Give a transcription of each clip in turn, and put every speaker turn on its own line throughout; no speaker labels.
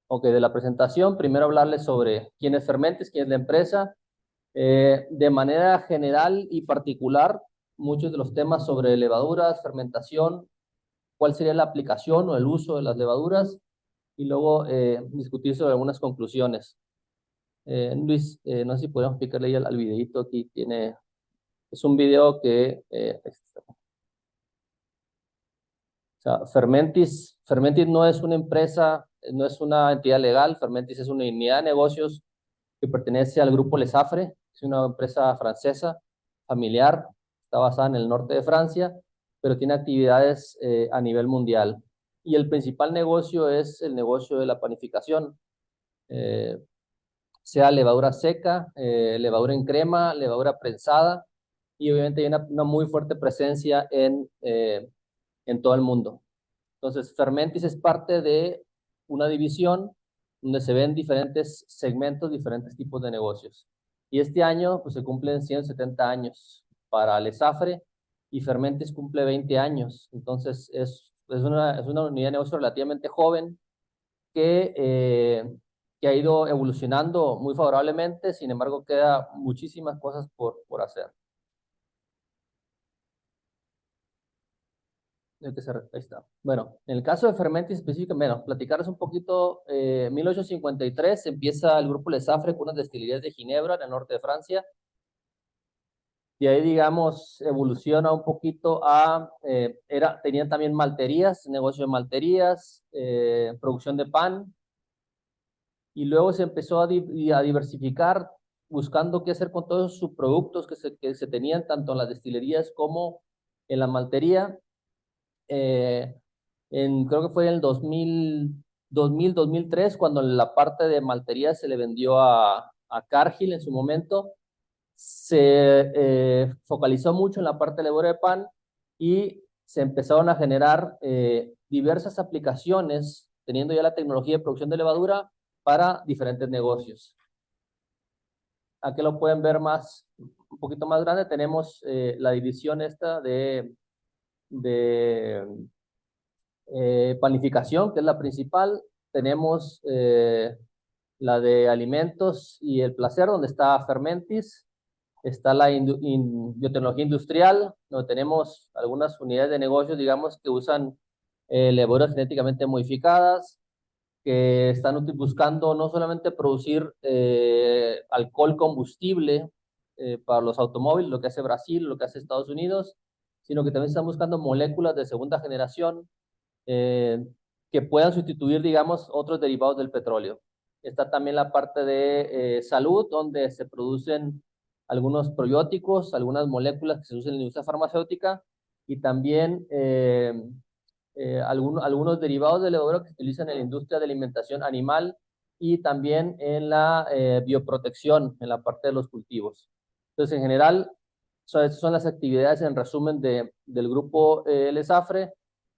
Ok, de la presentación, primero hablarles sobre quién es Fermentis, quién es la empresa. De manera general y particular, muchos de los temas sobre levaduras, fermentación, cuál sería la aplicación o el uso de las levaduras, y luego discutir sobre algunas conclusiones. Luis, no sé si podemos picarle ahí al videito, aquí tiene, es un video que, o sea, Fermentis no es una empresa, no es una entidad legal. Fermentis es una unidad de negocios que pertenece al grupo Lesafre, es una empresa francesa, familiar, está basada en el norte de Francia, pero tiene actividades a nivel mundial. Y el principal negocio es el negocio de la panificación, eh, sea levadura seca, levadura en crema, levadura prensada, y obviamente hay una muy fuerte presencia en todo el mundo. Entonces, Fermentis es parte de una división donde se ven diferentes segmentos, diferentes tipos de negocios. Y este año pues, se cumplen 170 años para Lesafre y Fermentis cumple 20 años. Entonces, es una unidad de negocio relativamente joven que ha ido evolucionando muy favorablemente. Sin embargo, queda muchísimas cosas por hacer. Ahí está. Bueno, en el caso de Fermentis específicamente, bueno, platicarles un poquito. 1853 empieza el grupo Lesafre con unas destilerías de Ginebra en el norte de Francia. Y ahí, digamos, evoluciona un poquito tenían también malterías, negocio de malterías, producción de pan. Y luego se empezó a diversificar, buscando qué hacer con todos sus productos que se tenían tanto en las destilerías como en la maltería. Eh, Creo que fue en el 2003, cuando la parte de maltería se le vendió a Cargill en su momento. Se focalizó mucho en la parte de levadura de pan y se empezaron a generar diversas aplicaciones, teniendo ya la tecnología de producción de levadura para diferentes negocios. Aquí lo pueden ver un poquito más grande. Tenemos la división esta de panificación, que es la principal. Tenemos la de alimentos y el placer, donde está Fermentis. Está la biotecnología industrial, donde tenemos algunas unidades de negocios, digamos, que usan levaduras genéticamente modificadas, que están buscando no solamente producir alcohol combustible para los automóviles, lo que hace Brasil, lo que hace Estados Unidos, sino que también están buscando moléculas de segunda generación eh, que puedan sustituir, digamos, otros derivados del petróleo. Está también la parte de salud, donde se producen algunos probióticos, algunas moléculas que se usan en la industria farmacéutica, y también algunos derivados de levadura que se utilizan en la industria de alimentación animal y también en la bioprotección, en la parte de los cultivos. Entonces, en general, esas son las actividades en resumen del grupo Lesafre.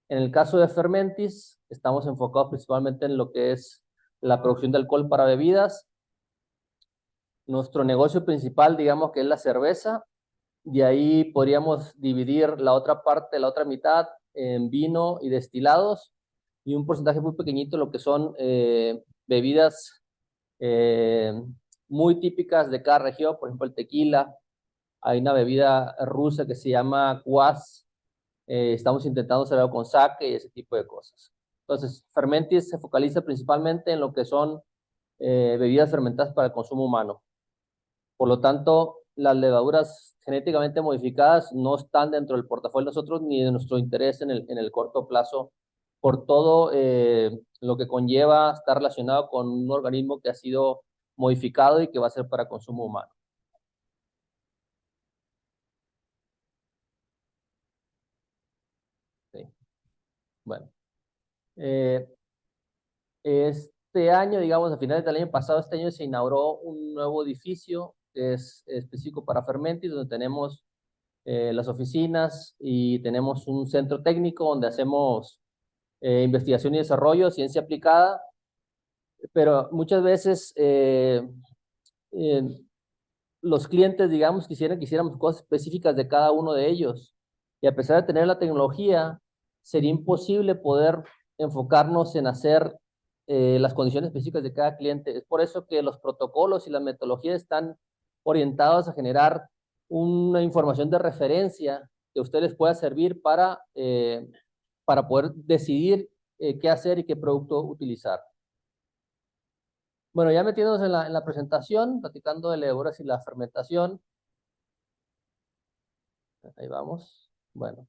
En el caso de Fermentis, estamos enfocados principalmente en lo que es la producción de alcohol para bebidas. Nuestro negocio principal, digamos que es la cerveza. De ahí podríamos dividir la otra parte, la otra mitad, en vino y destilados, y un porcentaje muy pequeñito lo que son bebidas eh, muy típicas de cada región, por ejemplo el tequila. Hay una bebida rusa que se llama kvass. Estamos intentando hacer algo con sake y ese tipo de cosas. Entonces, Fermentis se focaliza principalmente en lo que son bebidas fermentadas para el consumo humano. Por lo tanto, las levaduras genéticamente modificadas no están dentro del portafolio de nosotros ni de nuestro interés en el corto plazo, por todo lo que conlleva estar relacionado con un organismo que ha sido modificado y que va a ser para consumo humano. ¿Sí? Bueno, eh, este año, digamos, a finales del año pasado, este año se inauguró un nuevo edificio que es específico para Fermentis, donde tenemos las oficinas y tenemos un centro técnico donde hacemos investigación y desarrollo, ciencia aplicada, pero muchas veces eh, los clientes, digamos, que hiciéramos cosas específicas de cada uno de ellos. Y a pesar de tener la tecnología, sería imposible poder enfocarnos en hacer las condiciones específicas de cada cliente. Es por eso que los protocolos y las metodologías están orientados a generar una información de referencia que a ustedes les pueda servir para poder decidir qué hacer y qué producto utilizar. Bueno, ya metiéndonos en la presentación, platicando de levaduras y la fermentación. Ahí vamos. Bueno,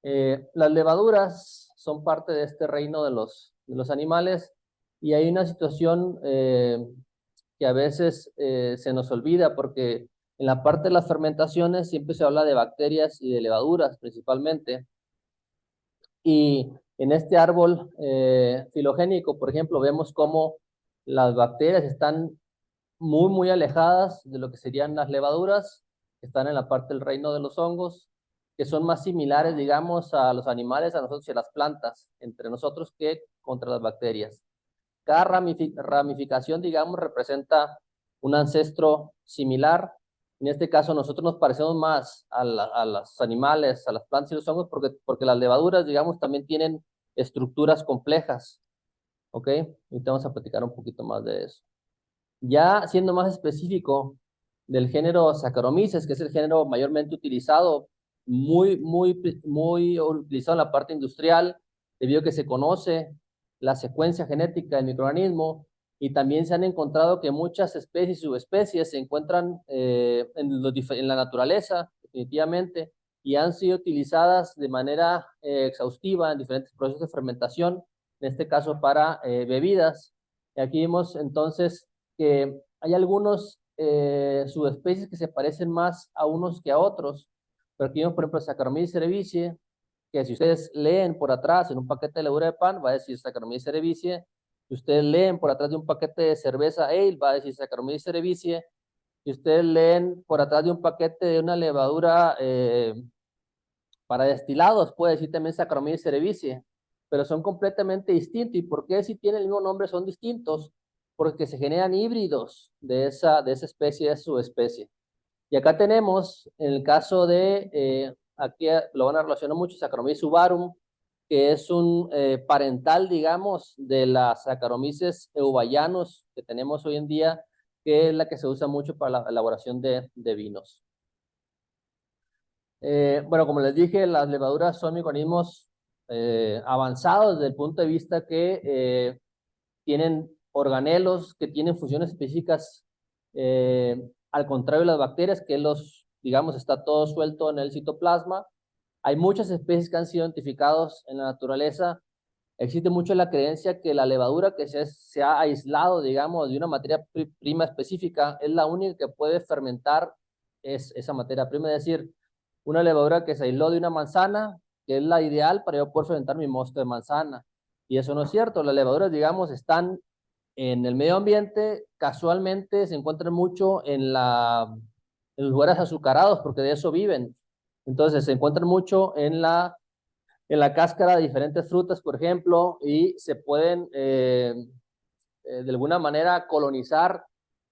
las levaduras son parte de este reino de los animales y hay una situación que a veces se nos olvida porque en la parte de las fermentaciones siempre se habla de bacterias y de levaduras principalmente. Y en este árbol filogénico, por ejemplo, vemos cómo las bacterias están muy alejadas de lo que serían las levaduras, que están en la parte del reino de los hongos, que son más similares, digamos, a los animales, a nosotros y a las plantas, entre nosotros que contra las bacterias. Cada ramificación, digamos, representa un ancestro similar. En este caso, nosotros nos parecemos más a los animales, a las plantas y los hongos, porque las levaduras, digamos, también tienen estructuras complejas. ¿Ok? Ahorita vamos a platicar un poquito más de eso. Ya siendo más específico del género Saccharomyces, que es el género mayormente utilizado, muy utilizado en la parte industrial, debido a que se conoce la secuencia genética del microorganismo y también se han encontrado que muchas especies y subespecies se encuentran en la naturaleza, definitivamente, y han sido utilizadas de manera exhaustiva en diferentes procesos de fermentación, en este caso para bebidas. Y aquí vemos entonces que hay algunos subespecies que se parecen más a unos que a otros. Pero aquí vemos, por ejemplo, Saccharomyces cerevisiae, que si ustedes leen por atrás en un paquete de levadura de pan, va a decir Saccharomyces cerevisiae. Si ustedes leen por atrás de un paquete de cerveza ale, va a decir Saccharomyces cerevisiae. Si ustedes leen por atrás de un paquete de una levadura para destilados, puede decir también Saccharomyces cerevisiae, pero son completamente distintos. ¿Y por qué si tienen el mismo nombre son distintos? Porque se generan híbridos de esa especie, de su especie. Y acá tenemos, en el caso de, aquí lo van a relacionar mucho, Saccharomyces subarum, que es un parental, digamos, de las Saccharomyces eubayanus que tenemos hoy en día, que es la que se usa mucho para la elaboración de vinos. Bueno, como les dije, las levaduras son microorganismos avanzados desde el punto de vista que tienen organelos que tienen funciones específicas, al contrario de las bacterias, que digamos, está todo suelto en el citoplasma. Hay muchas especies que han sido identificadas en la naturaleza. Existe mucho la creencia que la levadura que se ha aislado, digamos, de una materia prima específica es la única que puede fermentar esa materia prima, es decir, una levadura que se aisló de una manzana, que es la ideal para yo poder fermentar mi mosto de manzana. Y eso no es cierto. Las levaduras, digamos, están en el medio ambiente, casualmente se encuentran mucho en los lugares azucarados, porque de eso viven. Entonces, se encuentran mucho en la cáscara de diferentes frutas, por ejemplo, y se pueden de alguna manera colonizar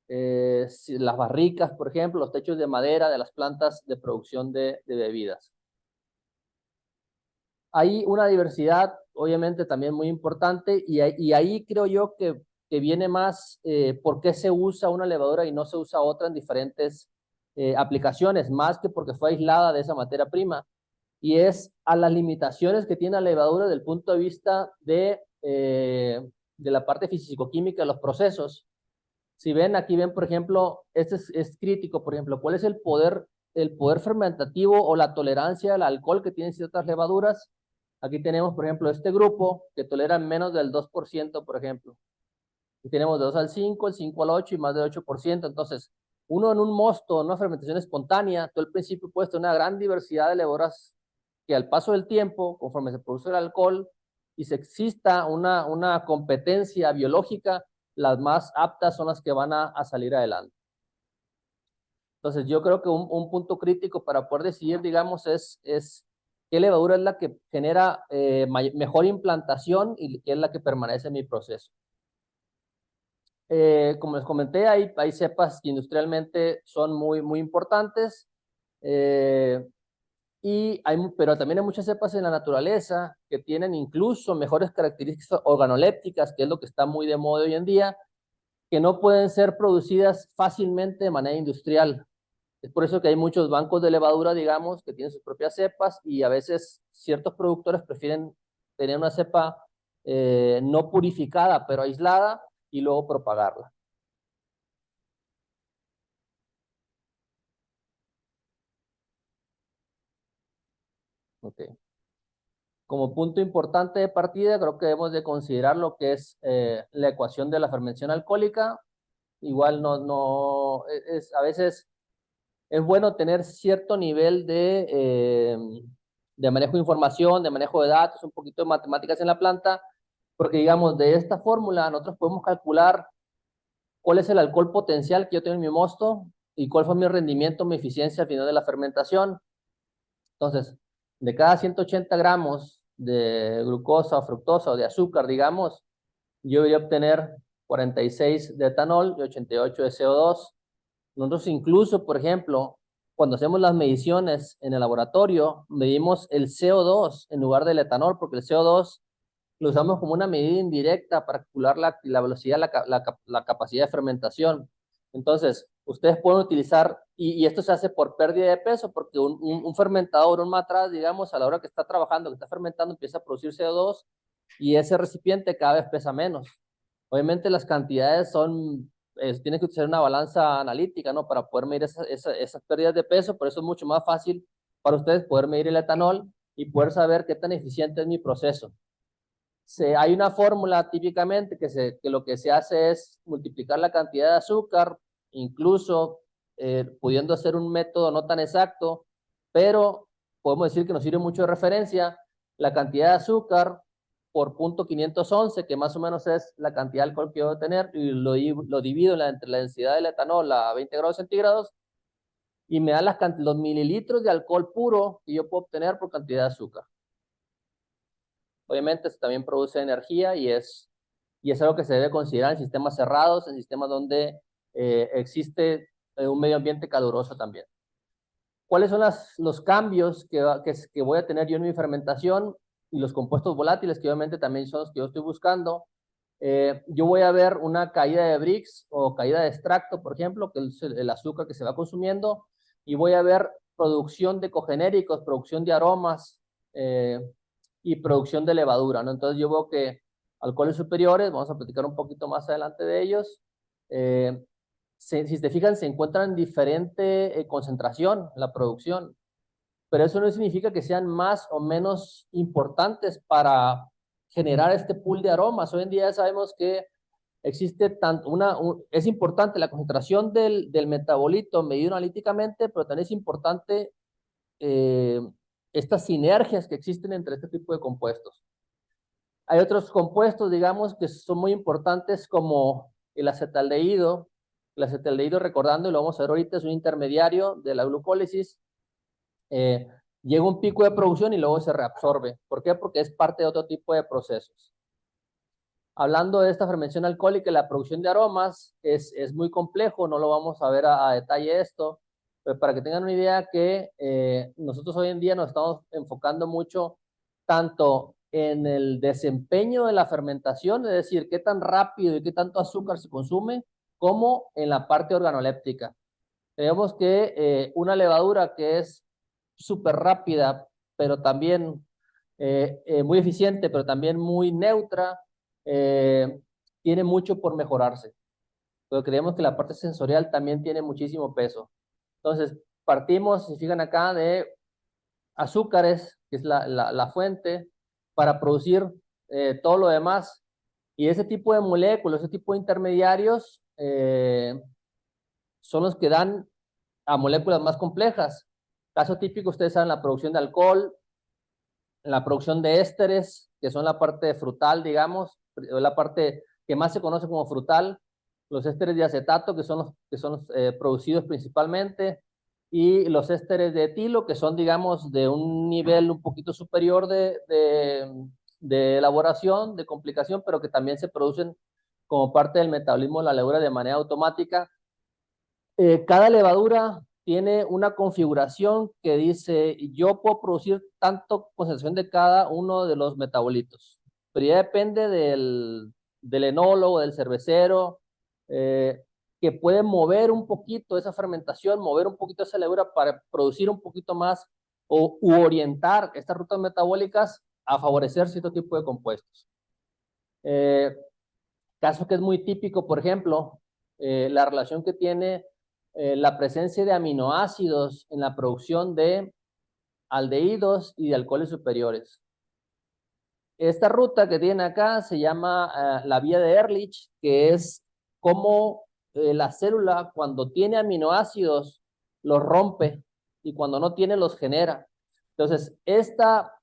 las barricas, por ejemplo, los techos de madera de las plantas de producción de bebidas. Hay una diversidad, obviamente, también muy importante, y ahí creo yo que viene más por qué se usa una levadura y no se usa otra en diferentes aplicaciones, más que porque fue aislada de esa materia prima. Y es a las limitaciones que tiene la levadura desde el punto de vista de la parte físico-química de los procesos. Si ven, aquí ven, por ejemplo, este es crítico, por ejemplo, ¿cuál es el poder fermentativo o la tolerancia al alcohol que tienen ciertas levaduras? Aquí tenemos, por ejemplo, este grupo que tolera menos del 2%, por ejemplo. Y tenemos de 2 al 5, el 5 al 8 y más del 8%. Entonces, uno en un mosto, en una fermentación espontánea, tú al principio puedes tener una gran diversidad de levaduras que al paso del tiempo, conforme se produce el alcohol y se exista una competencia biológica, las más aptas son las que van a salir adelante. Entonces, yo creo que un punto crítico para poder decidir, digamos, es qué levadura es la que genera mejor implantación y qué es la que permanece en mi proceso. Como les comenté, hay cepas que industrialmente son muy importantes. pero también hay muchas cepas en la naturaleza que tienen incluso mejores características organolépticas, que es lo que está muy de moda hoy en día, que no pueden ser producidas fácilmente de manera industrial. Es por eso que hay muchos bancos de levadura, digamos, que tienen sus propias cepas, y a veces ciertos productores prefieren tener una cepa no purificada, pero aislada, y luego propagarla. Okay. Como punto importante de partida, creo que debemos de considerar lo que es la ecuación de la fermentación alcohólica. Igual a veces es bueno tener cierto nivel de manejo de información, de manejo de datos, un poquito de matemáticas en la planta, porque digamos, de esta fórmula nosotros podemos calcular cuál es el alcohol potencial que yo tengo en mi mosto y cuál fue mi rendimiento, mi eficiencia al final de la fermentación. Entonces, de cada 180 gramos de glucosa o fructosa o de azúcar, digamos, yo voy a obtener 46 de etanol y 88 de CO2. Nosotros incluso, por ejemplo, cuando hacemos las mediciones en el laboratorio, medimos el CO2 en lugar del etanol, porque el CO2 lo usamos como una medida indirecta para calcular la velocidad, la capacidad de fermentación. Entonces, ustedes pueden utilizar, y esto se hace por pérdida de peso, porque un fermentador, un matraz, digamos, a la hora que está trabajando, que está fermentando, empieza a producir CO2 y ese recipiente cada vez pesa menos. Obviamente las cantidades tiene que utilizar una balanza analítica, ¿no? Para poder medir esas pérdidas de peso, por eso es mucho más fácil para ustedes poder medir el etanol y poder saber qué tan eficiente es mi proceso. Hay una fórmula típicamente que lo que se hace es multiplicar la cantidad de azúcar, incluso pudiendo hacer un método no tan exacto, pero podemos decir que nos sirve mucho de referencia la cantidad de azúcar por 0.511, que más o menos es la cantidad de alcohol que yo voy a tener, y lo divido entre la densidad del etanol a 20 grados centígrados, y me da los mililitros de alcohol puro que yo puedo obtener por cantidad de azúcar. Obviamente también produce energía y es algo que se debe considerar en sistemas cerrados, en sistemas donde existe un medio ambiente caluroso también. ¿Cuáles son los cambios que voy a tener yo en mi fermentación y los compuestos volátiles, que obviamente también son los que yo estoy buscando? Yo voy a ver una caída de Brix o caída de extracto, por ejemplo, que es el azúcar que se va consumiendo, y voy a ver producción de cogenéricos, producción de aromas y producción de levadura, ¿no? Entonces yo veo que alcoholes superiores, vamos a platicar un poquito más adelante de ellos, si te fijan, se encuentran en diferente concentración en la producción, pero eso no significa que sean más o menos importantes para generar este pool de aromas. Hoy en día sabemos que existe es importante la concentración del metabolito medido analíticamente, pero también es importante eh, estas sinergias que existen entre este tipo de compuestos. Hay otros compuestos, digamos, que son muy importantes como el acetaldehído. El acetaldehído, recordando, y lo vamos a ver ahorita, es un intermediario de la glucólisis. Llega un pico de producción y luego se reabsorbe. ¿Por qué? Porque es parte de otro tipo de procesos. Hablando de esta fermentación alcohólica y la producción de aromas, es muy complejo, no lo vamos a ver a detalle esto, pero para que tengan una idea que nosotros hoy en día nos estamos enfocando mucho tanto en el desempeño de la fermentación, es decir, qué tan rápido y qué tanto azúcar se consume, como en la parte organoléptica. Tenemos que una levadura que es súper rápida, pero también muy eficiente, pero también muy neutra, eh, tiene mucho por mejorarse. Pero creemos que la parte sensorial también tiene muchísimo peso. Entonces, partimos, si fijan acá, de azúcares, que es la fuente, para producir todo lo demás. Y ese tipo de moléculas, ese tipo de intermediarios, son los que dan a moléculas más complejas. Caso típico, ustedes saben, la producción de alcohol, la producción de ésteres, que son la parte frutal, digamos, la parte que más se conoce como frutal, los ésteres de acetato, que son los producidos principalmente, y los ésteres de etilo, que son, digamos, de un nivel un poquito superior de elaboración, de complicación, pero que también se producen como parte del metabolismo de la levadura de manera automática. Cada levadura tiene una configuración que dice, yo puedo producir tanto concentración de cada uno de los metabolitos, pero ya depende del enólogo, del cervecero, que puede mover un poquito esa fermentación, mover un poquito esa levadura para producir un poquito más u orientar estas rutas metabólicas a favorecer cierto tipo de compuestos. Caso que es muy típico, por ejemplo, la relación que tiene la presencia de aminoácidos en la producción de aldehídos y de alcoholes superiores. Esta ruta que tiene acá se llama la vía de Ehrlich, que es cómo la célula cuando tiene aminoácidos los rompe y cuando no tiene los genera. Entonces, esta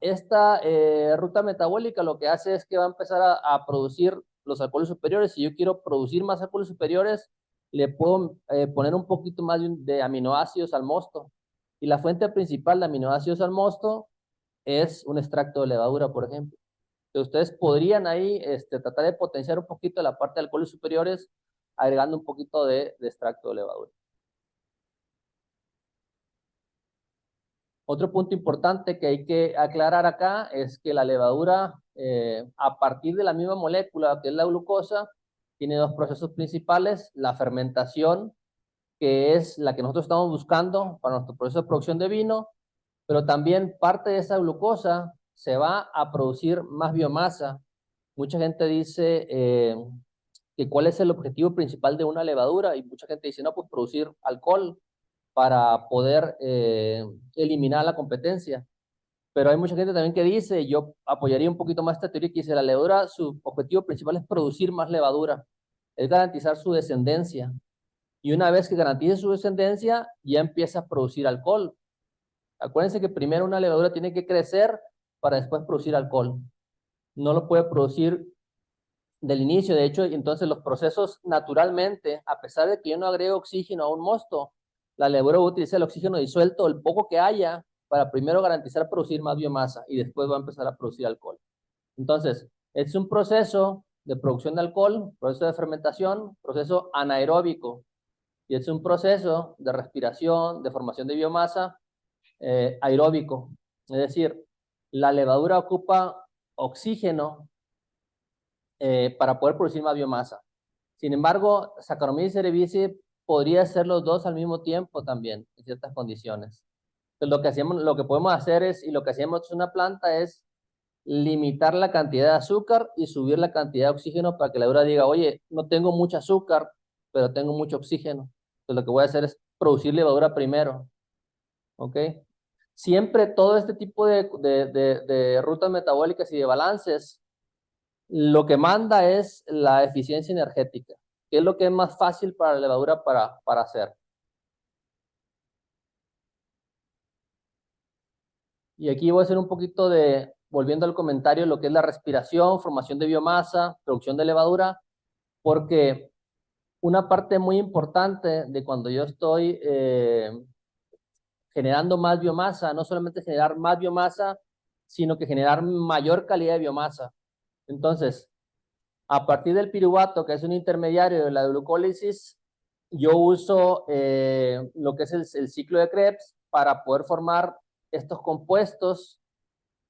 ruta metabólica lo que hace es que va a empezar a producir los alcoholes superiores. Si yo quiero producir más alcoholes superiores, le puedo poner un poquito más de aminoácidos al mosto. Y la fuente principal de aminoácidos al mosto es un extracto de levadura, por ejemplo. Entonces, ustedes podrían ahí tratar de potenciar un poquito la parte de alcoholes superiores, agregando un poquito de extracto de levadura. Otro punto importante que hay que aclarar acá es que la levadura, a partir de la misma molécula que es la glucosa, tiene dos procesos principales: la fermentación, que es la que nosotros estamos buscando para nuestro proceso de producción de vino, pero también parte de esa glucosa se va a producir más biomasa. Mucha gente dice que cuál es el objetivo principal de una levadura, y mucha gente dice, no, pues producir alcohol para poder eliminar la competencia. Pero hay mucha gente también que dice, yo apoyaría un poquito más esta teoría, que dice, la levadura, su objetivo principal es producir más levadura, es garantizar su descendencia. Y una vez que garantice su descendencia, ya empieza a producir alcohol. Acuérdense que primero una levadura tiene que crecer para después producir alcohol. No lo puede producir del inicio. De hecho, entonces los procesos naturalmente, a pesar de que yo no agrego oxígeno a un mosto, la levadura utiliza el oxígeno disuelto, el poco que haya, para primero garantizar producir más biomasa y después va a empezar a producir alcohol. Entonces, es un proceso de producción de alcohol, proceso de fermentación, proceso anaeróbico, y es un proceso de respiración, de formación de biomasa aeróbico. Es decir, la levadura ocupa oxígeno para poder producir más biomasa. Sin embargo, Saccharomyces cerevisiae podría hacer los dos al mismo tiempo también, en ciertas condiciones. Entonces, lo que podemos hacer es, y lo que hacemos en una planta es limitar la cantidad de azúcar y subir la cantidad de oxígeno para que la levadura diga, oye, no tengo mucho azúcar, pero tengo mucho oxígeno. Entonces, lo que voy a hacer es producir levadura primero. ¿Ok? Siempre todo este tipo de rutas metabólicas y de balances, lo que manda es la eficiencia energética, que es lo que es más fácil para la levadura para hacer. Y aquí voy a hacer un poquito volviendo al comentario, lo que es la respiración, formación de biomasa, producción de levadura, porque una parte muy importante de cuando yo estoy generando más biomasa, no solamente generar más biomasa, sino que generar mayor calidad de biomasa. Entonces, a partir del piruvato, que es un intermediario de la glucólisis, yo uso lo que es el ciclo de Krebs para poder formar estos compuestos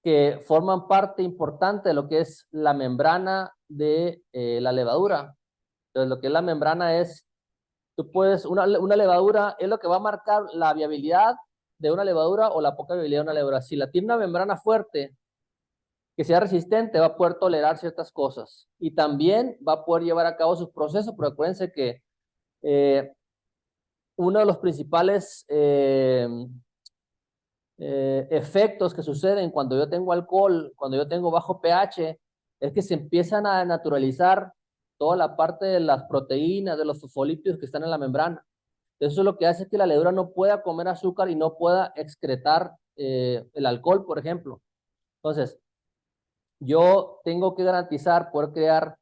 que forman parte importante de lo que es la membrana de la levadura. Entonces, lo que es la membrana es, tú puedes, una levadura es lo que va a marcar la viabilidad de una levadura o la poca viabilidad de una levadura. Si la tiene una membrana fuerte, que sea resistente, va a poder tolerar ciertas cosas y también va a poder llevar a cabo sus procesos, pero acuérdense que uno de los principales efectos que suceden cuando yo tengo alcohol, cuando yo tengo bajo pH, es que se empiezan a naturalizar toda la parte de las proteínas, de los fosfolípidos que están en la membrana. Eso es lo que hace que la levadura no pueda comer azúcar y no pueda excretar el alcohol, por ejemplo. Entonces, yo tengo que garantizar poder crear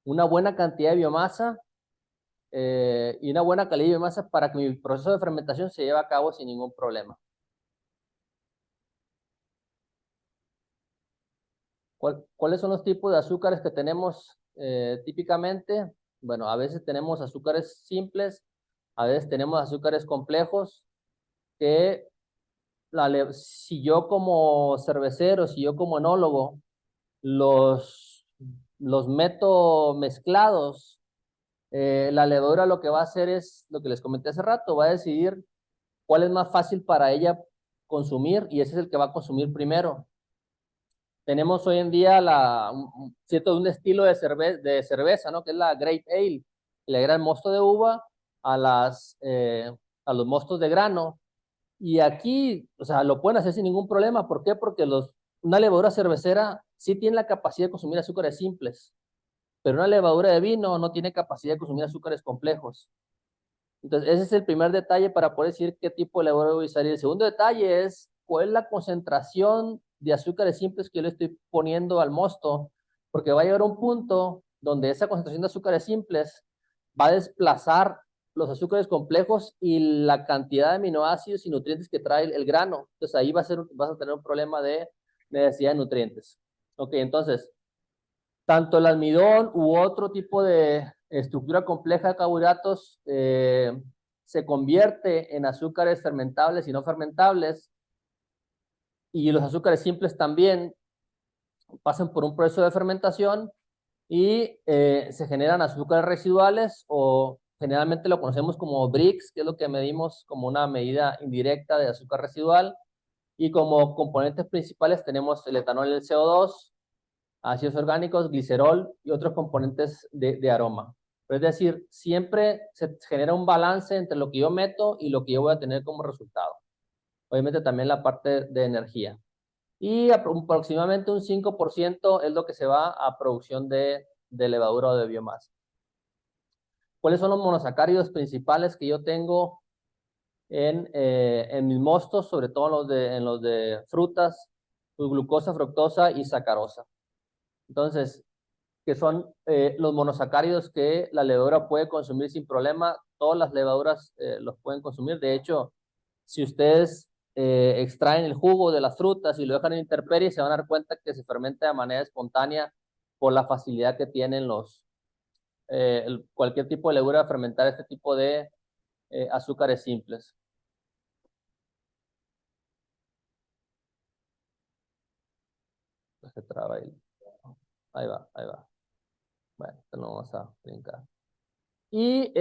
una buena cantidad de biomasa y una buena calidad de biomasa para que mi proceso de fermentación se lleve a cabo sin ningún problema. ¿Cuáles son los tipos de azúcares que tenemos típicamente? Bueno, a veces tenemos azúcares simples, a veces tenemos azúcares complejos. que si yo como cervecero, si yo como enólogo, los meto mezclados, la levadura lo que va a hacer es, lo que les comenté hace rato, va a decidir cuál es más fácil para ella consumir y ese es el que va a consumir primero. Tenemos hoy en día cierto un estilo de cerveza, ¿no? Que es la Grape Ale. Le agrega el mosto de uva a los mostos de grano. Y aquí, o sea, lo pueden hacer sin ningún problema. ¿Por qué? Porque una levadura cervecera sí tiene la capacidad de consumir azúcares simples, pero una levadura de vino no tiene capacidad de consumir azúcares complejos. Entonces, ese es el primer detalle para poder decir qué tipo de levadura voy a usar. Y el segundo detalle es cuál es la concentración de azúcares simples que yo le estoy poniendo al mosto, porque va a llegar un punto donde esa concentración de azúcares simples va a desplazar los azúcares complejos y la cantidad de aminoácidos y nutrientes que trae el grano. Entonces ahí vas a tener un problema de necesidad de nutrientes. Ok, entonces, tanto el almidón u otro tipo de estructura compleja de carbohidratos se convierte en azúcares fermentables y no fermentables, y los azúcares simples también pasan por un proceso de fermentación y se generan azúcares residuales, o generalmente lo conocemos como Brix, que es lo que medimos como una medida indirecta de azúcar residual, y como componentes principales tenemos el etanol y el CO2, ácidos orgánicos, glicerol y otros componentes de aroma. Pero es decir, siempre se genera un balance entre lo que yo meto y lo que yo voy a tener como resultado. Obviamente también la parte de energía. Y aproximadamente un 5% es lo que se va a producción de levadura o de biomasa. ¿Cuáles son los monosacáridos principales que yo tengo en mis mostos, sobre todo en los de frutas? Pues glucosa, fructosa y sacarosa. Entonces, que son los monosacáridos que la levadura puede consumir sin problema. Todas las levaduras los pueden consumir. De hecho, si ustedes extraen el jugo de las frutas y lo dejan en intemperie, se van a dar cuenta que se fermenta de manera espontánea por la facilidad que tienen cualquier tipo de levadura a fermentar este tipo de azúcares simples. Se traba ahí. Ahí va, ahí va. Bueno, esto lo vamos a brincar. Y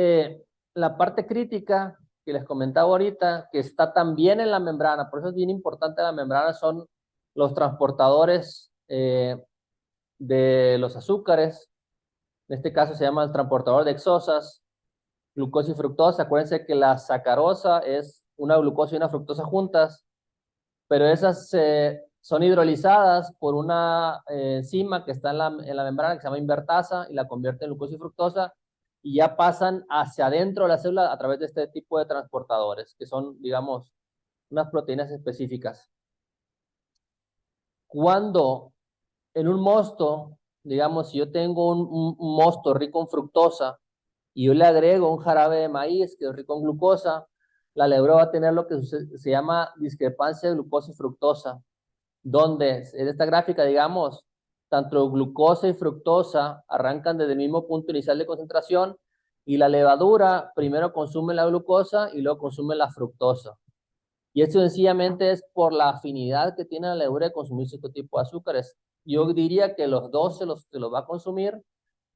la parte crítica que les comentaba ahorita, que está también en la membrana, por eso es bien importante la membrana, son los transportadores de los azúcares. En este caso se llama el transportador de exosas, glucosa y fructosa. Acuérdense que la sacarosa es una glucosa y una fructosa juntas, pero esas son hidrolizadas por una enzima que está en la membrana que se llama invertasa y la convierte en glucosa y fructosa, y ya pasan hacia adentro de la célula a través de este tipo de transportadores, que son, digamos, unas proteínas específicas. Cuando en un mosto, digamos, si yo tengo un mosto rico en fructosa y yo le agrego un jarabe de maíz que es rico en glucosa, la levadura va a tener lo que se llama discrepancia de glucosa y fructosa, donde en esta gráfica, digamos, tanto glucosa y fructosa arrancan desde el mismo punto inicial de concentración, y la levadura primero consume la glucosa y luego consume la fructosa. Y esto sencillamente es por la afinidad que tiene la levadura de consumir este tipo de azúcares. Yo diría que los dos se los va a consumir,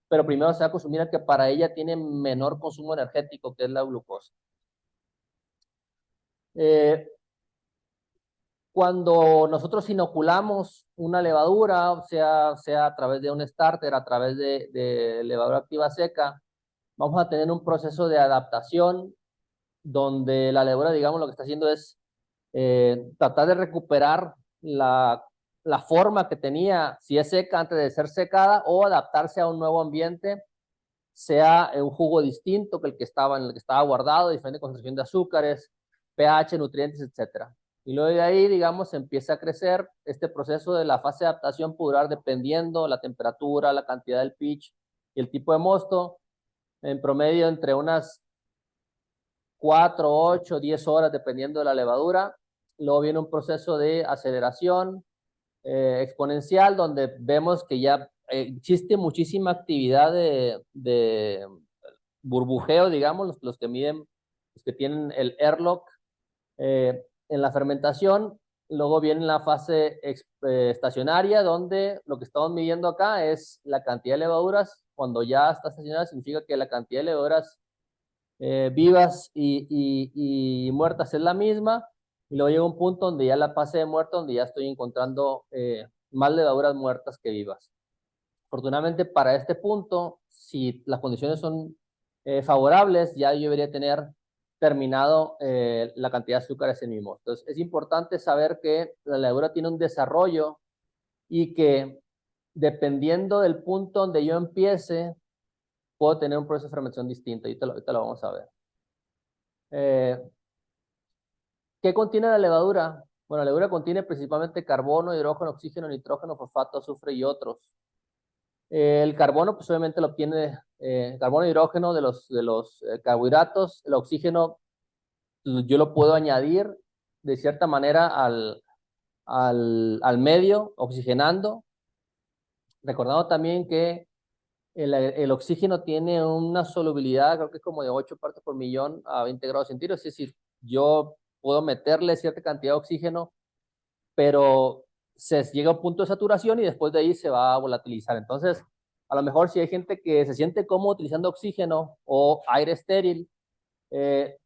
pero primero se va a consumir el que para ella tiene menor consumo energético, que es la glucosa. Cuando nosotros inoculamos una levadura, sea a través de un starter, a través de levadura activa seca, vamos a tener un proceso de adaptación donde la levadura, digamos, lo que está haciendo es tratar de recuperar la forma que tenía, si es seca, antes de ser secada, o adaptarse a un nuevo ambiente, sea un jugo distinto que en el que estaba guardado, diferente concentración de azúcares, pH, nutrientes, etcétera. Y luego de ahí, digamos, empieza a crecer. Este proceso de la fase de adaptación puede durar, dependiendo la temperatura, la cantidad del pitch y el tipo de mosto, en promedio entre unas 4, 8, 10 horas, dependiendo de la levadura. Luego viene un proceso de aceleración exponencial, donde vemos que ya existe muchísima actividad de burbujeo, digamos, los que miden, los que tienen el airlock, En la fermentación, luego viene la fase estacionaria, donde lo que estamos midiendo acá es la cantidad de levaduras. Cuando ya está estacionaria, significa que la cantidad de levaduras vivas y muertas es la misma. Y luego llega un punto donde ya la fase de muerto, donde ya estoy encontrando más levaduras muertas que vivas. Afortunadamente, para este punto, si las condiciones son favorables, ya yo debería tener terminado la cantidad de azúcares en mi mosto. Entonces, es importante saber que la levadura tiene un desarrollo y que dependiendo del punto donde yo empiece, puedo tener un proceso de fermentación distinto. Ahorita lo vamos a ver. ¿Qué contiene la levadura? Bueno, la levadura contiene principalmente carbono, hidrógeno, oxígeno, nitrógeno, fosfato, azufre y otros. El carbono, pues obviamente lo obtiene carbono y hidrógeno de los carbohidratos. El oxígeno, yo lo puedo añadir de cierta manera al medio, oxigenando. Recordando también que el oxígeno tiene una solubilidad, creo que es como de 8 partes por millón a 20 grados centígrados. Es decir, yo puedo meterle cierta cantidad de oxígeno, pero se llega a un punto de saturación y después de ahí se va a volatilizar. Entonces, a lo mejor si hay gente que se siente cómodo utilizando oxígeno o aire estéril,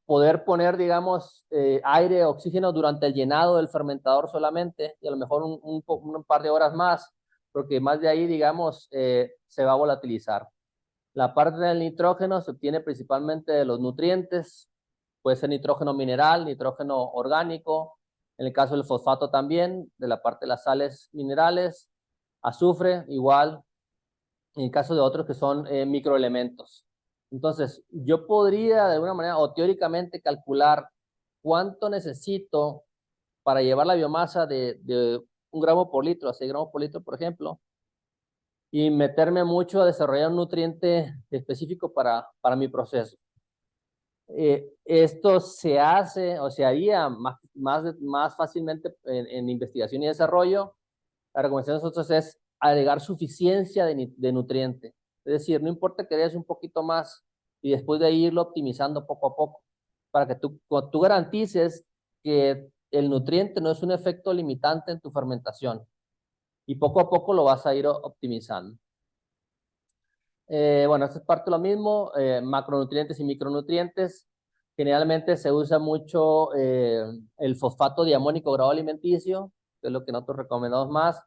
poder poner, digamos, aire, oxígeno durante el llenado del fermentador solamente, y a lo mejor un par de horas más, porque más de ahí, digamos, se va a volatilizar. La parte del nitrógeno se obtiene principalmente de los nutrientes, puede ser nitrógeno mineral, nitrógeno orgánico, en el caso del fosfato también, de la parte de las sales minerales, azufre igual, en el caso de otros que son microelementos. Entonces, yo podría de alguna manera o teóricamente calcular cuánto necesito para llevar la biomasa de 1 gramo por litro a 6 gramos por litro, por ejemplo, y meterme mucho a desarrollar un nutriente específico para mi proceso. Esto se hace o se haría más fácilmente en investigación y desarrollo. La recomendación de nosotros es agregar suficiencia de nutriente. Es decir, no importa que des un poquito más y después de ahí irlo optimizando poco a poco, para que tú garantices que el nutriente no es un efecto limitante en tu fermentación y poco a poco lo vas a ir optimizando. Bueno, esto es parte de lo mismo, macronutrientes y micronutrientes. Generalmente se usa mucho el fosfato diamónico grado alimenticio, que es lo que nosotros recomendamos más,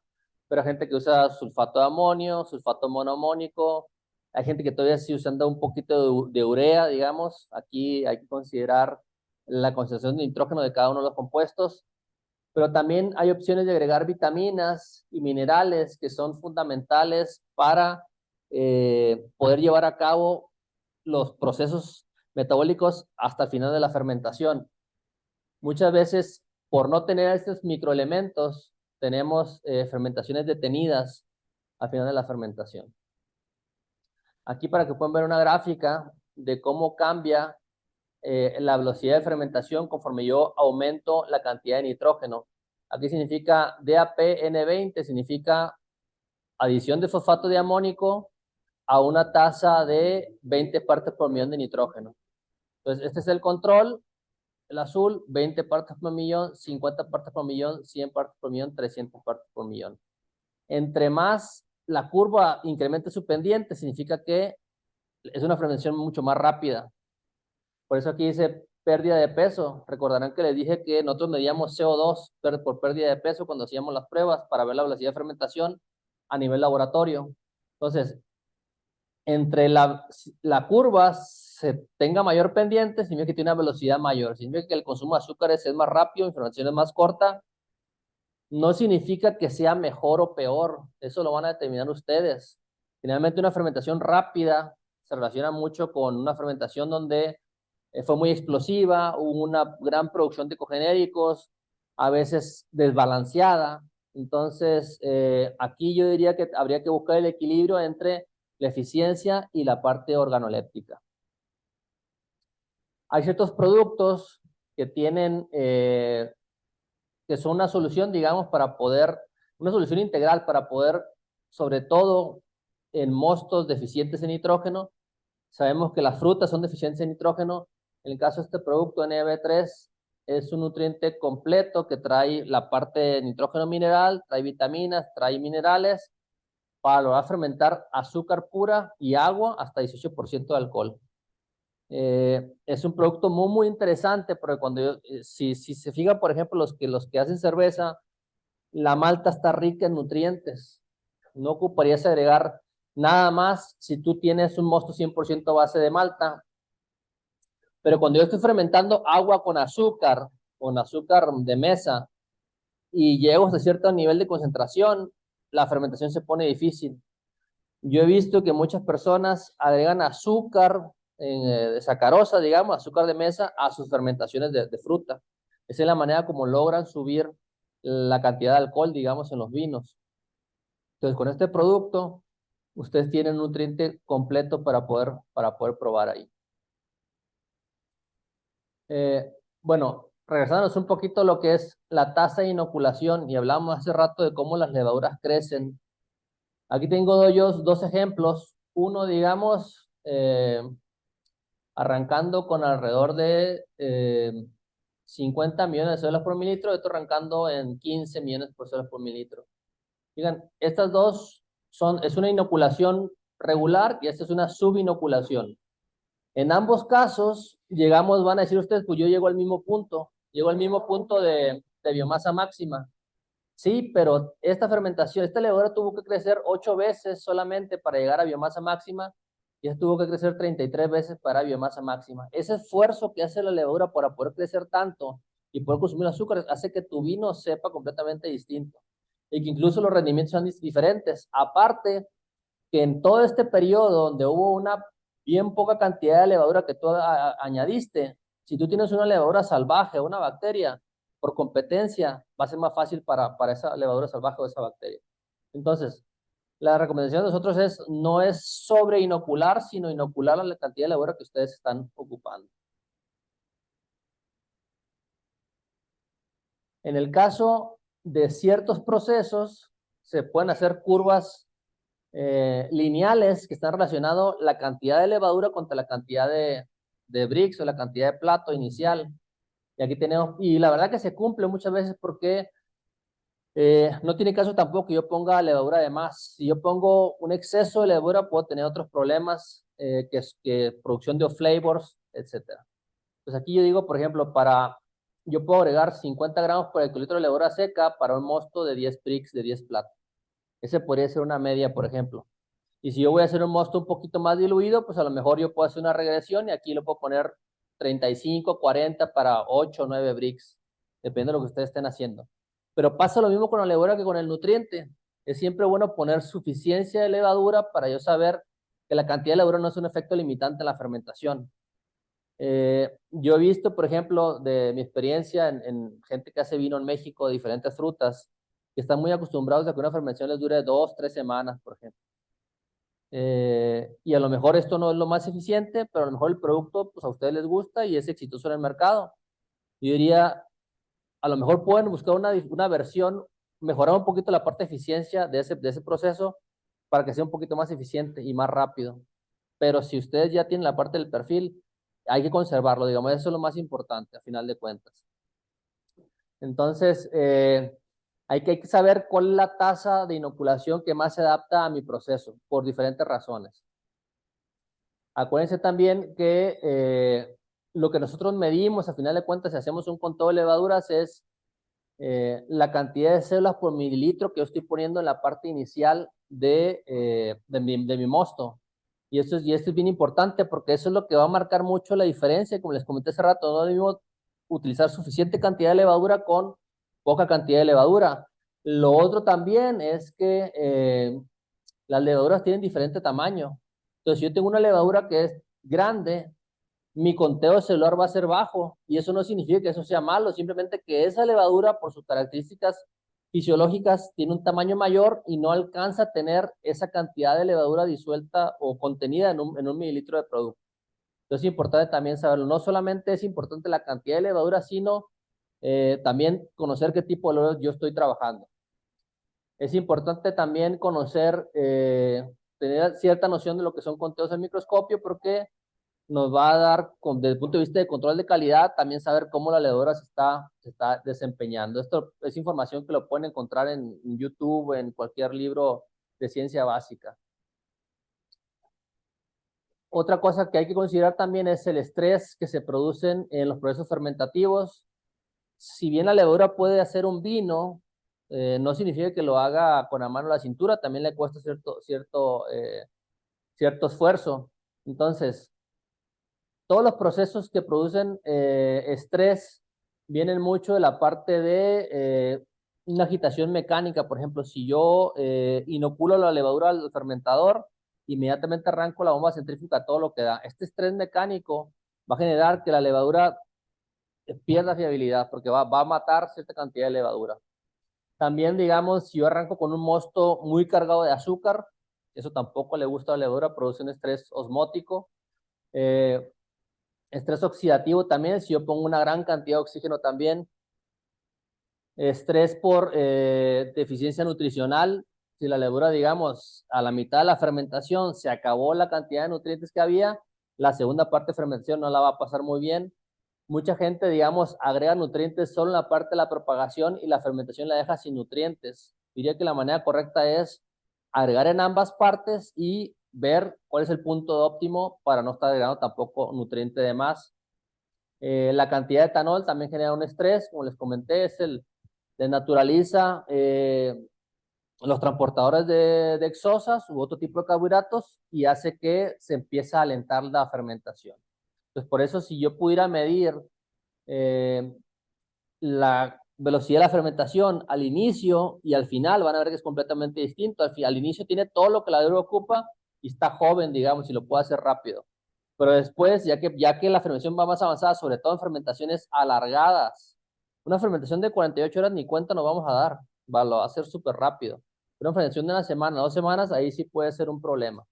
pero hay gente que usa sulfato de amonio, sulfato monoamónico, hay gente que todavía sigue usando un poquito de urea, digamos. Aquí hay que considerar la concentración de nitrógeno de cada uno de los compuestos, pero también hay opciones de agregar vitaminas y minerales que son fundamentales para poder llevar a cabo los procesos metabólicos hasta el final de la fermentación. Muchas veces, por no tener estos microelementos, tenemos fermentaciones detenidas al final de la fermentación. Aquí para que puedan ver una gráfica de cómo cambia la velocidad de fermentación conforme yo aumento la cantidad de nitrógeno. Aquí significa DAP-N20, significa adición de fosfato diamónico a una tasa de 20 partes por millón de nitrógeno. Entonces, este es el control, el azul, 20 partes por millón, 50 partes por millón, 100 partes por millón, 300 partes por millón. Entre más la curva incremente su pendiente, significa que es una fermentación mucho más rápida. Por eso aquí dice pérdida de peso. Recordarán que les dije que nosotros medíamos CO2 por pérdida de peso cuando hacíamos las pruebas para ver la velocidad de fermentación a nivel laboratorio. Entonces, entre la curva se tenga mayor pendiente, significa que tiene una velocidad mayor. Significa que el consumo de azúcares es más rápido, la fermentación es más corta. No significa que sea mejor o peor. Eso lo van a determinar ustedes. Finalmente, una fermentación rápida se relaciona mucho con una fermentación donde fue muy explosiva, hubo una gran producción de cogenéricos, a veces desbalanceada. Entonces, aquí yo diría que habría que buscar el equilibrio entre la eficiencia y la parte organoléptica. Hay ciertos productos que tienen, que son una solución, digamos, para poder, una solución integral para poder, sobre todo en mostos deficientes en nitrógeno. Sabemos que las frutas son deficientes en nitrógeno. En el caso de este producto NB3, es un nutriente completo que trae la parte de nitrógeno mineral, trae vitaminas, trae minerales para lograr fermentar azúcar pura y agua hasta 18% de alcohol. Es un producto muy, muy interesante porque si se fijan, por ejemplo, los que hacen cerveza, la malta está rica en nutrientes. No ocuparías agregar nada más si tú tienes un mosto 100% base de malta. Pero cuando yo estoy fermentando agua con azúcar de mesa, y llego hasta cierto nivel de concentración, la fermentación se pone difícil. Yo he visto que muchas personas agregan azúcar de sacarosa, digamos, azúcar de mesa, a sus fermentaciones de fruta. Esa es la manera como logran subir la cantidad de alcohol, digamos, en los vinos. Entonces, con este producto, ustedes tienen un nutriente completo para poder probar ahí. Bueno, regresándonos un poquito a lo que es la tasa de inoculación, y hablamos hace rato de cómo las levaduras crecen. Aquí tengo yo dos ejemplos. Uno, digamos, arrancando con alrededor de 50 millones de células por mililitro, y otro arrancando en 15 millones de células por mililitro. Digan, estas dos es una inoculación regular y esta es una subinoculación. En ambos casos, van a decir ustedes, pues yo llego al mismo punto de biomasa máxima. Sí, pero esta fermentación, esta levadura tuvo que crecer 8 veces solamente para llegar a biomasa máxima, y esta tuvo que crecer 33 veces para biomasa máxima. Ese esfuerzo que hace la levadura para poder crecer tanto y poder consumir azúcar hace que tu vino sepa completamente distinto y que incluso los rendimientos son diferentes. Aparte, que en todo este periodo donde hubo una bien poca cantidad de levadura que tú añadiste, si tú tienes una levadura salvaje, una bacteria, por competencia, va a ser más fácil para esa levadura salvaje o esa bacteria. Entonces, la recomendación de nosotros no es sobre inocular, sino inocular la cantidad de levadura que ustedes están ocupando. En el caso de ciertos procesos, se pueden hacer curvas lineales que están relacionados la cantidad de levadura contra la cantidad de Brix o la cantidad de plato inicial. Y aquí tenemos, y la verdad que se cumple muchas veces porque no tiene caso tampoco que yo ponga levadura de más. Si yo pongo un exceso de levadura, puedo tener otros problemas, que producción de off-flavors, etc. Pues aquí yo digo, por ejemplo, yo puedo agregar 50 gramos por hectolitro de levadura seca para un mosto de 10 Brix, de 10 platos. Ese podría ser una media, por ejemplo. Y si yo voy a hacer un mosto un poquito más diluido, pues a lo mejor yo puedo hacer una regresión y aquí lo puedo poner 35, 40 para 8 o 9 Brix, depende de lo que ustedes estén haciendo. Pero pasa lo mismo con la levadura que con el nutriente. Es siempre bueno poner suficiencia de levadura para yo saber que la cantidad de levadura no es un efecto limitante en la fermentación. Yo he visto, por ejemplo, de mi experiencia en gente que hace vino en México de diferentes frutas, que están muy acostumbrados a que una fermentación les dure 2, 3 semanas, por ejemplo. Y a lo mejor esto no es lo más eficiente, pero a lo mejor el producto pues a ustedes les gusta y es exitoso en el mercado. Yo diría, a lo mejor pueden buscar una versión, mejorar un poquito la parte de eficiencia de ese proceso para que sea un poquito más eficiente y más rápido. Pero si ustedes ya tienen la parte del perfil, hay que conservarlo, digamos, eso es lo más importante a final de cuentas. Entonces, hay que saber cuál es la tasa de inoculación que más se adapta a mi proceso, por diferentes razones. Acuérdense también que lo que nosotros medimos, a final de cuentas, si hacemos un conteo de levaduras, es la cantidad de células por mililitro que yo estoy poniendo en la parte inicial de mi mosto. Y esto es bien importante porque eso es lo que va a marcar mucho la diferencia. Como les comenté hace rato, no debemos utilizar suficiente cantidad de levadura con poca cantidad de levadura. Lo otro también es que las levaduras tienen diferente tamaño. Entonces, si yo tengo una levadura que es grande, mi conteo celular va a ser bajo, y eso no significa que eso sea malo, simplemente que esa levadura, por sus características fisiológicas, tiene un tamaño mayor y no alcanza a tener esa cantidad de levadura disuelta o contenida en un mililitro de producto. Entonces es importante también saberlo. No solamente es importante la cantidad de levadura, sino también conocer qué tipo de levadura yo estoy trabajando. Es importante también conocer, tener cierta noción de lo que son conteos en microscopio, porque nos va a dar, desde el punto de vista de control de calidad, también saber cómo la levadura se está desempeñando. Esto es información que lo pueden encontrar en YouTube, en cualquier libro de ciencia básica. Otra cosa que hay que considerar también es el estrés que se producen en los procesos fermentativos. Si bien la levadura puede hacer un vino, no significa que lo haga con la mano a la cintura, también le cuesta cierto esfuerzo. Entonces, todos los procesos que producen estrés vienen mucho de la parte de una agitación mecánica. Por ejemplo, si yo inoculo la levadura al fermentador, inmediatamente arranco la bomba centrífuga, todo lo que da. Este estrés mecánico va a generar que la levadura pierda fiabilidad porque va a matar cierta cantidad de levadura. También, digamos, si yo arranco con un mosto muy cargado de azúcar, eso tampoco le gusta a la levadura, produce un estrés osmótico. Estrés oxidativo también, si yo pongo una gran cantidad de oxígeno también. Estrés por deficiencia nutricional, si la levadura, digamos, a la mitad de la fermentación se acabó la cantidad de nutrientes que había, la segunda parte de fermentación no la va a pasar muy bien. Mucha gente, digamos, agrega nutrientes solo en la parte de la propagación y la fermentación la deja sin nutrientes. Diría que la manera correcta es agregar en ambas partes y ver cuál es el punto óptimo para no estar agregando tampoco nutriente de más. La cantidad de etanol también genera un estrés, como les comenté, desnaturaliza los transportadores de exosas u otro tipo de carbohidratos y hace que se empiece a alentar la fermentación. Entonces, por eso si yo pudiera medir la velocidad de la fermentación al inicio y al final, van a ver que es completamente distinto. Al inicio tiene todo lo que la levadura ocupa y está joven, digamos, y lo puede hacer rápido. Pero después, ya que la fermentación va más avanzada, sobre todo en fermentaciones alargadas, una fermentación de 48 horas ni cuenta nos vamos a dar, lo va a hacer súper rápido. Pero una fermentación de una semana, 2 semanas, ahí sí puede ser un problema.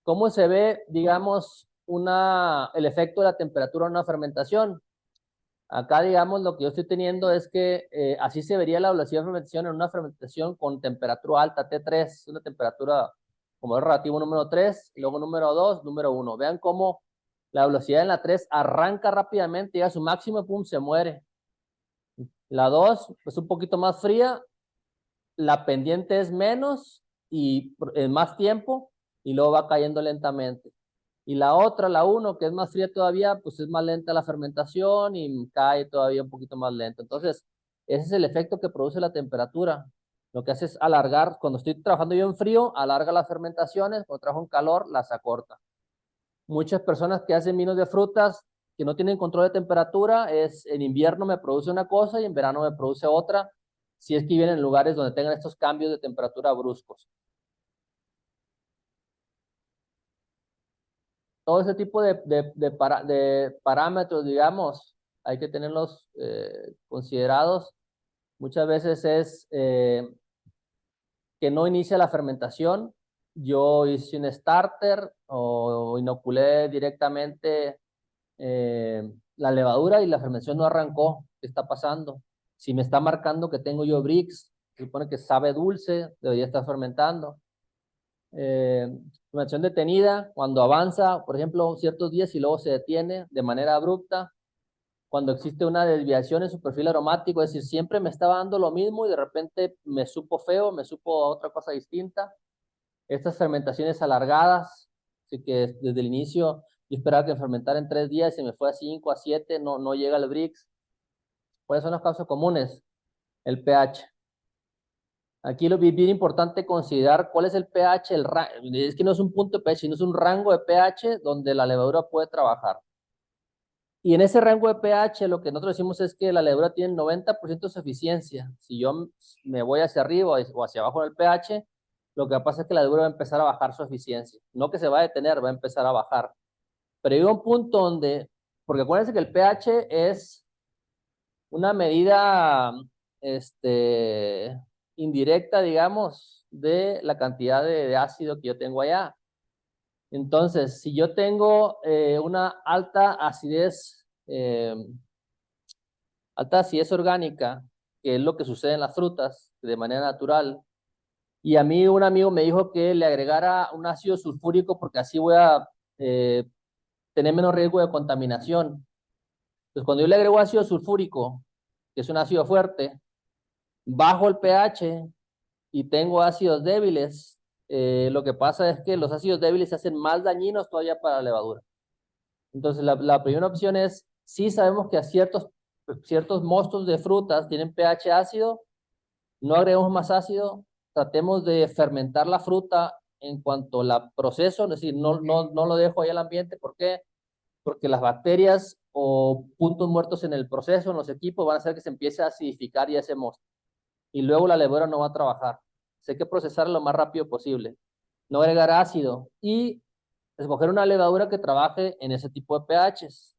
¿Cómo se ve, digamos, el efecto de la temperatura en una fermentación? Acá, digamos, lo que yo estoy teniendo es que así se vería la velocidad de fermentación en una fermentación con temperatura alta, T3, una temperatura como el relativo número 3, y luego número 2, número 1. Vean cómo la velocidad en la 3 arranca rápidamente, llega a su máximo, pum, se muere. La 2 es un poquito más fría, la pendiente es menos y en más tiempo, y luego va cayendo lentamente. Y la otra, la 1, que es más fría todavía, pues es más lenta la fermentación y cae todavía un poquito más lento. Entonces, ese es el efecto que produce la temperatura. Lo que hace es alargar, cuando estoy trabajando yo en frío, alarga las fermentaciones, cuando trabajo en calor, las acorta. Muchas personas que hacen vinos de frutas que no tienen control de temperatura, en invierno me produce una cosa y en verano me produce otra, si es que viven en lugares donde tengan estos cambios de temperatura bruscos. Todo ese tipo de parámetros, digamos, hay que tenerlos considerados. Muchas veces es que no inicia la fermentación. Yo hice un starter o inoculé directamente la levadura y la fermentación no arrancó. ¿Qué está pasando? Si me está marcando que tengo yo Brix, se supone que sabe dulce, debería estar fermentando. Fermentación detenida, cuando avanza, por ejemplo, ciertos días y luego se detiene de manera abrupta, cuando existe una desviación en su perfil aromático, es decir, siempre me estaba dando lo mismo y de repente me supo feo, me supo a otra cosa distinta. Estas fermentaciones alargadas, así que desde el inicio yo esperaba que fermentara en 3 días y se me fue a 5, a 7, no llega el Brix. ¿Cuáles son las causas comunes? El pH. Aquí lo bien importante considerar cuál es el pH, es que no es un punto de pH, sino es un rango de pH donde la levadura puede trabajar. Y en ese rango de pH lo que nosotros decimos es que la levadura tiene 90% de su eficiencia. Si yo me voy hacia arriba o hacia abajo en el pH, lo que pasa es que la levadura va a empezar a bajar su eficiencia. No que se va a detener, va a empezar a bajar. Pero llega un punto donde, porque acuérdense que el pH es una medida indirecta, digamos, de la cantidad de ácido que yo tengo allá. Entonces, si yo tengo una alta acidez orgánica, que es lo que sucede en las frutas de manera natural, Y a mí un amigo me dijo que le agregara un ácido sulfúrico porque así voy a tener menos riesgo de contaminación. Entonces, cuando yo le agrego ácido sulfúrico, que es un ácido fuerte, bajo el pH y tengo ácidos débiles, lo que pasa es que los ácidos débiles se hacen más dañinos todavía para la levadura. Entonces, la primera opción es, sí sabemos que a ciertos mostos de frutas tienen pH ácido, no agreguemos más ácido, tratemos de fermentar la fruta en cuanto la proceso, es decir, no lo dejo ahí al ambiente. ¿Por qué? Porque las bacterias o puntos muertos en el proceso, en los equipos, van a hacer que se empiece a acidificar y ese mosto. Y luego la levadura no va a trabajar. Hay que procesarla lo más rápido posible. No agregar ácido y escoger una levadura que trabaje en ese tipo de pHs.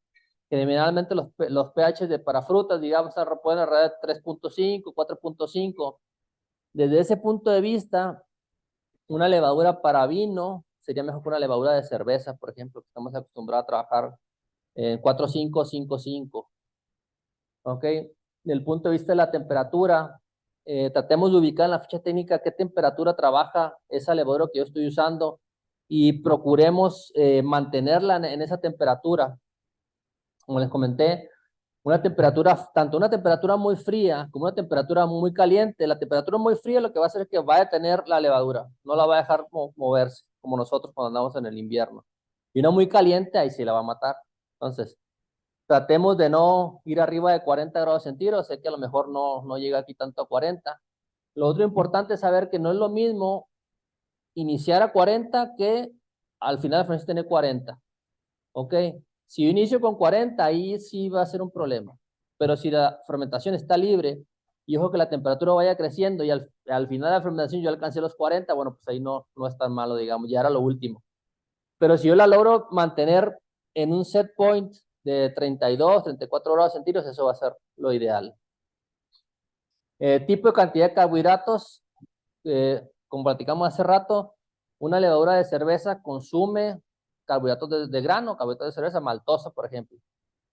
Generalmente los pHs para frutas, digamos, pueden alrededor de 3.5, 4.5. Desde ese punto de vista, una levadura para vino sería mejor que una levadura de cerveza, por ejemplo, que estamos acostumbrados a trabajar en 4.5, 5.5. ¿Ok? Desde el punto de vista de la temperatura, tratemos de ubicar en la ficha técnica qué temperatura trabaja esa levadura que yo estoy usando y procuremos mantenerla en esa temperatura. Como les comenté, tanto una temperatura muy fría como una temperatura muy caliente. La temperatura muy fría lo que va a hacer es que va a detener la levadura, no la va a dejar moverse, como nosotros cuando andamos en el invierno. Y una muy caliente, ahí sí la va a matar. Entonces, tratemos de no ir arriba de 40 grados centígrados, sé que a lo mejor no llega aquí tanto a 40. Lo otro importante es saber que no es lo mismo iniciar a 40 que al final de la fermentación tener 40. ¿Ok? Si yo inicio con 40, ahí sí va a ser un problema. Pero si la fermentación está libre y ojo que la temperatura vaya creciendo y al final de la fermentación yo alcancé los 40, bueno, pues ahí no es tan malo, digamos, ya era lo último. Pero si yo la logro mantener en un set point de 32, 34 grados centígrados, eso va a ser lo ideal. Tipo de cantidad de carbohidratos, como platicamos hace rato, una levadura de cerveza consume carbohidratos de grano, carbohidratos de cerveza, maltosa, por ejemplo.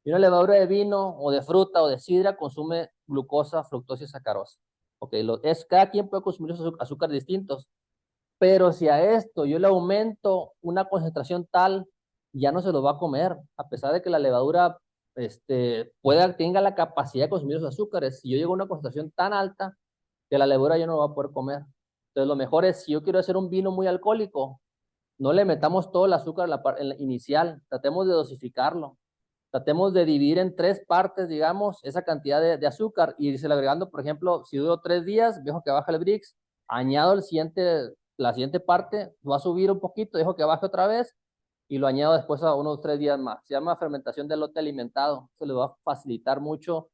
Y una levadura de vino o de fruta o de sidra consume glucosa, fructosa y sacarosa. Ok, cada quien puede consumir esos azúcares distintos, pero si a esto yo le aumento una concentración tal, ya no se lo va a comer, a pesar de que la levadura tenga la capacidad de consumir esos azúcares. Si yo llego a una concentración tan alta, que la levadura ya no lo va a poder comer. Entonces, lo mejor es, si yo quiero hacer un vino muy alcohólico, no le metamos todo el azúcar en la inicial, tratemos de dosificarlo. Tratemos de dividir en 3 partes, digamos, esa cantidad de azúcar y irse agregando, por ejemplo, si duro 3 días, dejo que baje el Brix, añado la siguiente parte, va a subir un poquito, dejo que baje otra vez y lo añado después a unos 3 días más. Se llama fermentación de lote alimentado. Eso le va a facilitar mucho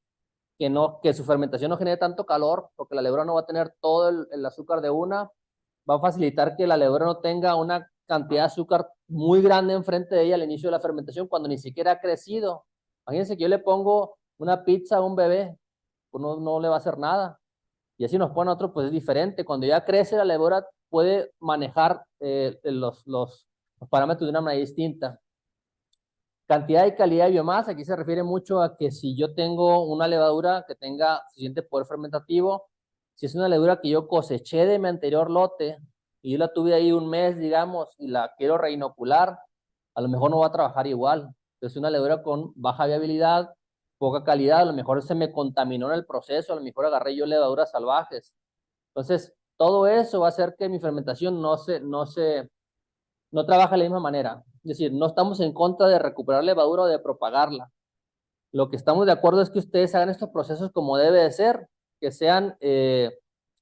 que su fermentación no genere tanto calor, porque la levadura no va a tener todo el azúcar de una. Va a facilitar que la levadura no tenga una cantidad de azúcar muy grande enfrente de ella al inicio de la fermentación cuando ni siquiera ha crecido. Imagínense que yo le pongo una pizza a un bebé, pues no le va a hacer nada. Y así nos pone otro, pues es diferente. Cuando ya crece la levadura puede manejar los parámetros de una manera distinta. Cantidad y calidad de biomasa, aquí se refiere mucho a que si yo tengo una levadura que tenga suficiente poder fermentativo, si es una levadura que yo coseché de mi anterior lote y yo la tuve ahí un mes, digamos, y la quiero reinocular, a lo mejor no va a trabajar igual. Es una levadura con baja viabilidad, poca calidad, a lo mejor se me contaminó en el proceso, a lo mejor agarré yo levaduras salvajes. Entonces, todo eso va a hacer que mi fermentación no trabaje de la misma manera. Es decir, no estamos en contra de recuperar levadura o de propagarla. Lo que estamos de acuerdo es que ustedes hagan estos procesos como debe de ser, que sean, que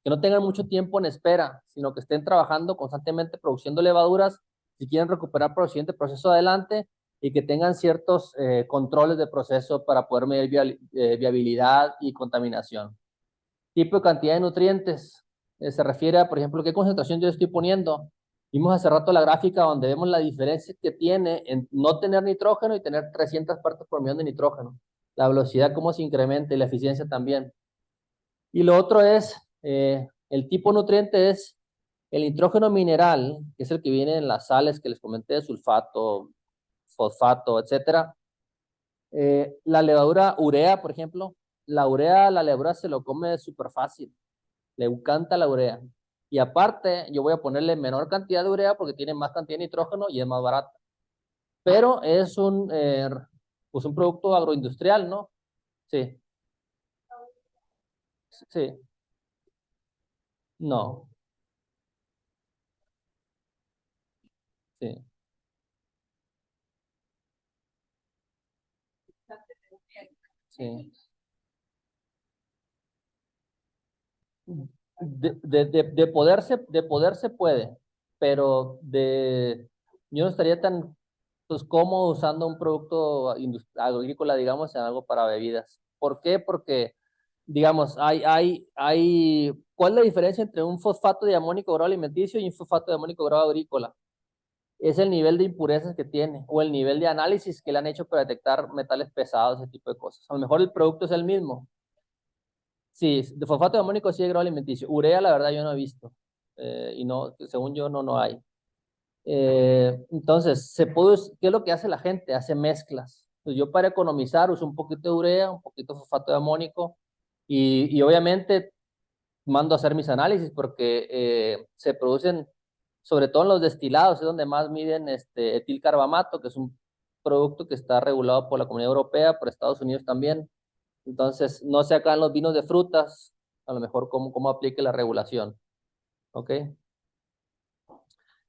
no tengan mucho tiempo en espera, sino que estén trabajando constantemente produciendo levaduras si quieren recuperar por el siguiente proceso adelante y que tengan ciertos controles de proceso para poder medir viabilidad y contaminación. Tipo de cantidad de nutrientes, se refiere a, por ejemplo, qué concentración yo estoy poniendo. Vimos hace rato la gráfica donde vemos la diferencia que tiene en no tener nitrógeno y tener 300 partes por millón de nitrógeno. La velocidad, cómo se incrementa y la eficiencia también. Y lo otro es, el tipo de nutriente es el nitrógeno mineral, que es el que viene en las sales que les comenté, sulfato, fosfato, etcétera. La levadura urea, por ejemplo, la levadura se lo come súper fácil. Le encanta la urea. Y aparte, yo voy a ponerle menor cantidad de urea porque tiene más cantidad de nitrógeno y es más barata. Pero es pues un producto agroindustrial, ¿no? Sí, sí, no, sí, sí. De poder se puede, pero yo no estaría tan pues, cómodo usando un producto agrícola, digamos, en algo para bebidas. ¿Por qué? Porque, digamos, ¿cuál es la diferencia entre un fosfato de amónico grado alimenticio y un fosfato de amónico grado agrícola? Es el nivel de impurezas que tiene o el nivel de análisis que le han hecho para detectar metales pesados, ese tipo de cosas. A lo mejor el producto es el mismo. Sí, de fosfato de amónico sí hay grado alimenticio. Urea, la verdad, yo no he visto. Y no, según yo, no hay. Entonces, ¿qué es lo que hace la gente? Hace mezclas. Pues yo para economizar uso un poquito de urea, un poquito de fosfato de amónico y obviamente mando a hacer mis análisis porque se producen, sobre todo en los destilados, es donde más miden etilcarbamato, que es un producto que está regulado por la Comunidad Europea, por Estados Unidos también. Entonces, no sé acá en los vinos de frutas, a lo mejor cómo aplique la regulación. ¿Ok?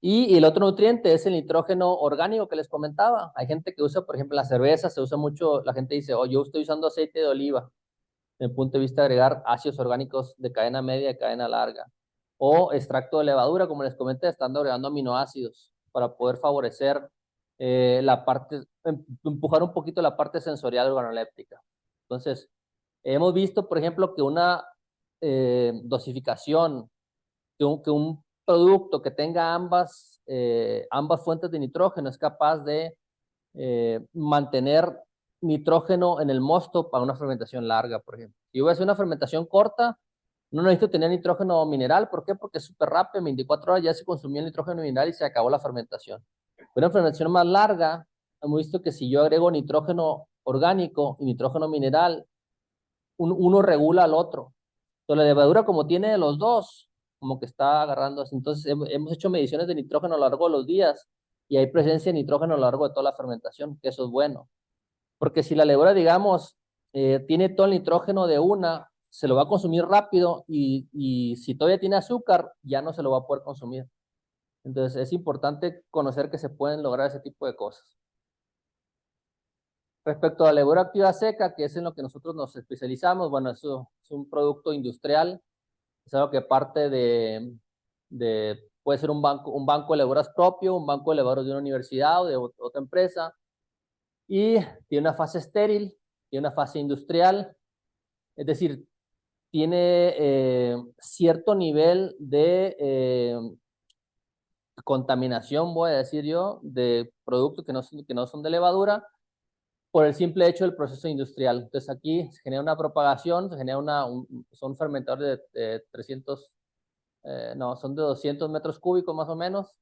Y el otro nutriente es el nitrógeno orgánico que les comentaba. Hay gente que usa, por ejemplo, la cerveza, se usa mucho, la gente dice, oh, yo estoy usando aceite de oliva, desde el punto de vista de agregar ácidos orgánicos de cadena media y cadena larga. O extracto de levadura, como les comenté, estando agregando aminoácidos para poder favorecer empujar un poquito la parte sensorial organoléptica. Entonces, hemos visto, por ejemplo, que una dosificación, que un producto que tenga ambas fuentes de nitrógeno es capaz de mantener nitrógeno en el mosto para una fermentación larga, por ejemplo. Si yo voy a hacer una fermentación corta, no necesito tener nitrógeno mineral. ¿Por qué? Porque es súper rápido, en 24 horas ya se consumió el nitrógeno mineral y se acabó la fermentación. Una fermentación más larga, hemos visto que si yo agrego nitrógeno orgánico y nitrógeno mineral, uno regula al otro. Entonces, la levadura, como tiene los dos, como que está agarrando así. Entonces, hemos hecho mediciones de nitrógeno a lo largo de los días y hay presencia de nitrógeno a lo largo de toda la fermentación, que eso es bueno. Porque si la levadura, digamos, tiene todo el nitrógeno de una, se lo va a consumir rápido y si todavía tiene azúcar, ya no se lo va a poder consumir. Entonces, es importante conocer que se pueden lograr ese tipo de cosas. Respecto a la levadura activa seca, que es en lo que nosotros nos especializamos, bueno, eso es un producto industrial. Es algo que parte puede ser un banco de levaduras propio, un banco de levaduras de una universidad o de otra empresa, y tiene una fase estéril, tiene una fase industrial, es decir, tiene cierto nivel de contaminación, voy a decir yo, de productos que no son de levadura, por el simple hecho del proceso industrial. Entonces aquí se genera una propagación, se genera son fermentadores de 300 no, son de 200 metros cúbicos más o menos,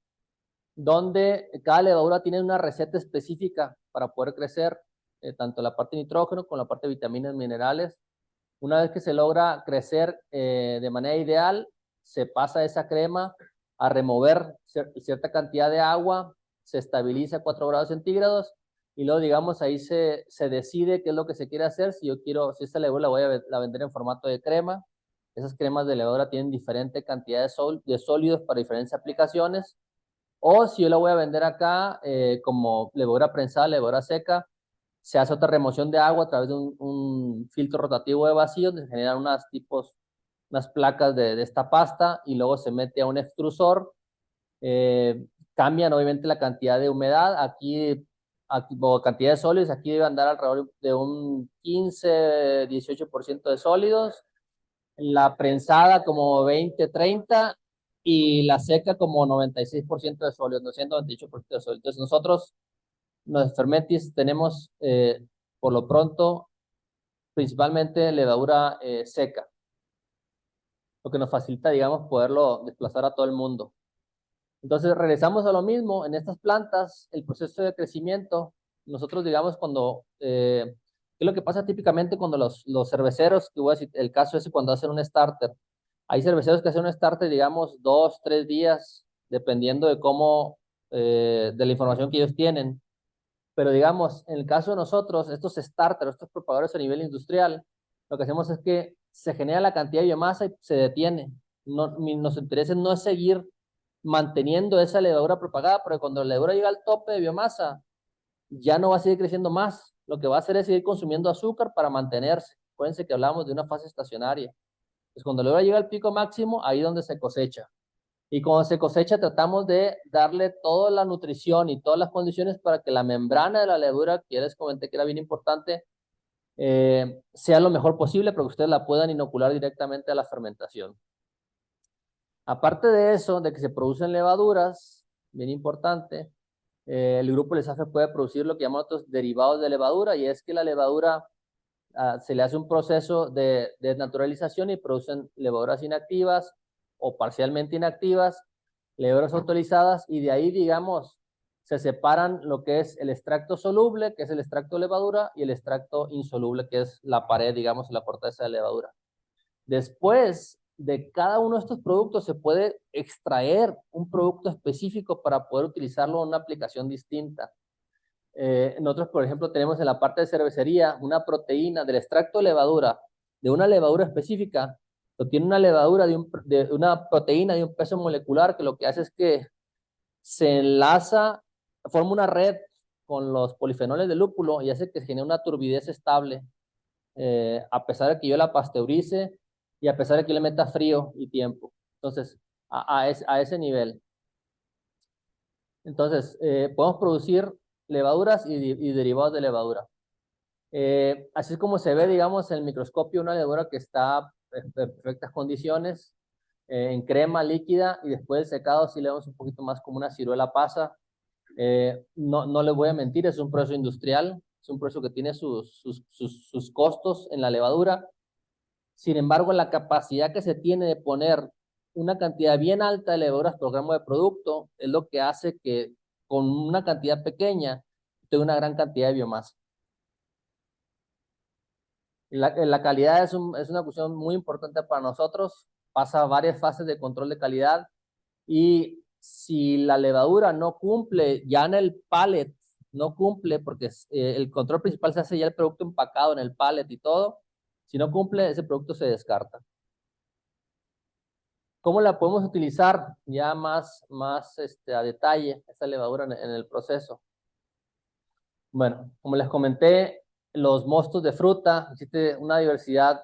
donde cada levadura tiene una receta específica para poder crecer, tanto la parte de nitrógeno como la parte de vitaminas, minerales. Una vez que se logra crecer de manera ideal, se pasa esa crema a remover cierta cantidad de agua, se estabiliza a 4 grados centígrados y luego, digamos, ahí se decide qué es lo que se quiere hacer. Si esta levadura la voy a vender en formato de crema, esas cremas de levadura tienen diferente cantidad de sólidos para diferentes aplicaciones. O si yo la voy a vender acá como levadura prensada, levadura seca, se hace otra remoción de agua a través de un filtro rotativo de vacío, donde se generan unas placas de esta pasta y luego se mete a un extrusor. Cambian obviamente la cantidad de humedad. Aquí o cantidad de sólidos, aquí debe andar alrededor de un 15-18% de sólidos, la prensada como 20-30 y la seca como 96% de sólidos, 298% de sólidos. Entonces nosotros, los fermentis, tenemos por lo pronto principalmente levadura seca, lo que nos facilita, digamos, poderlo desplazar a todo el mundo. Entonces regresamos a lo mismo, en estas plantas, el proceso de crecimiento, nosotros digamos ¿qué es lo que pasa típicamente cuando los cerveceros, que voy a decir, el caso es cuando hacen un starter? Hay cerveceros que hacen un starter, digamos, 2, 3 días, dependiendo de cómo, de la información que ellos tienen. Pero digamos, en el caso de nosotros, estos starters, estos propagadores a nivel industrial, lo que hacemos es que se genera la cantidad de biomasa y se detiene. No, nos interesa no es seguir manteniendo esa levadura propagada, porque cuando la levadura llega al tope de biomasa, ya no va a seguir creciendo más. Lo que va a hacer es seguir consumiendo azúcar para mantenerse. Acuérdense que hablamos de una fase estacionaria. Pues cuando la levadura llega al pico máximo, ahí es donde se cosecha. Y cuando se cosecha, tratamos de darle toda la nutrición y todas las condiciones para que la membrana de la levadura, que ya les comenté que era bien importante, sea lo mejor posible para que ustedes la puedan inocular directamente a la fermentación. Aparte de eso, de que se producen levaduras, bien importante, el grupo Lesafe puede producir lo que llamamos otros derivados de levadura, y es que la levadura se le hace un proceso de desnaturalización y producen levaduras inactivas o parcialmente inactivas, levaduras autorizadas, y de ahí, digamos, se separan lo que es el extracto soluble, que es el extracto de levadura, y el extracto insoluble, que es la pared, digamos, la corteza de levadura. Después de cada uno de estos productos se puede extraer un producto específico para poder utilizarlo en una aplicación distinta. Nosotros, por ejemplo, tenemos en la parte de cervecería una proteína del extracto de levadura, de una levadura específica, tiene una levadura de una proteína de un peso molecular que lo que hace es que se enlaza, forma una red con los polifenoles del lúpulo y hace que se genere una turbidez estable, a pesar de que yo la pasteurice y a pesar de que yo le meta frío y tiempo. Entonces, a ese nivel. Entonces, podemos producir levaduras y derivados de levadura. Así es como se ve, digamos, en el microscopio una levadura que está en perfectas condiciones, en crema líquida, y después de secado sí le vemos un poquito más como una ciruela pasa. No les voy a mentir, es un proceso industrial, es un proceso que tiene sus costos en la levadura. Sin embargo, la capacidad que se tiene de poner una cantidad bien alta de levaduras por gramo de producto es lo que hace que con una cantidad pequeña tenga una gran cantidad de biomasa. La calidad es una cuestión muy importante para nosotros, pasa varias fases de control de calidad, y si la levadura no cumple ya en el pallet, no cumple porque el control principal se hace ya el producto empacado en el pallet y todo, si no cumple ese producto se descarta. ¿Cómo la podemos utilizar ya más a detalle, esta levadura en el proceso? Bueno, como les comenté, los mostos de fruta, existe una diversidad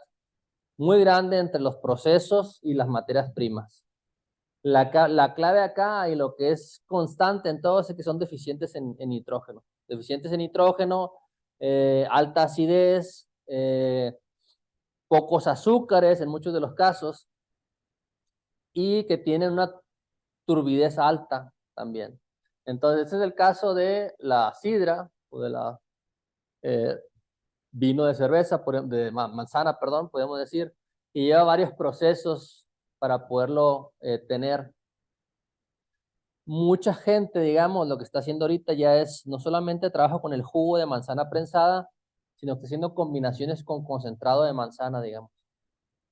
muy grande entre los procesos y las materias primas. La clave acá y lo que es constante en todos es que son deficientes en nitrógeno. Deficientes en nitrógeno, alta acidez, pocos azúcares en muchos de los casos, y que tienen una turbidez alta también. Entonces, este es el caso de la sidra o de la vino de cerveza, de manzana, perdón, podemos decir, y lleva varios procesos para poderlo tener. Mucha gente, digamos, lo que está haciendo ahorita ya es no solamente trabajo con el jugo de manzana prensada, sino que está haciendo combinaciones con concentrado de manzana, digamos.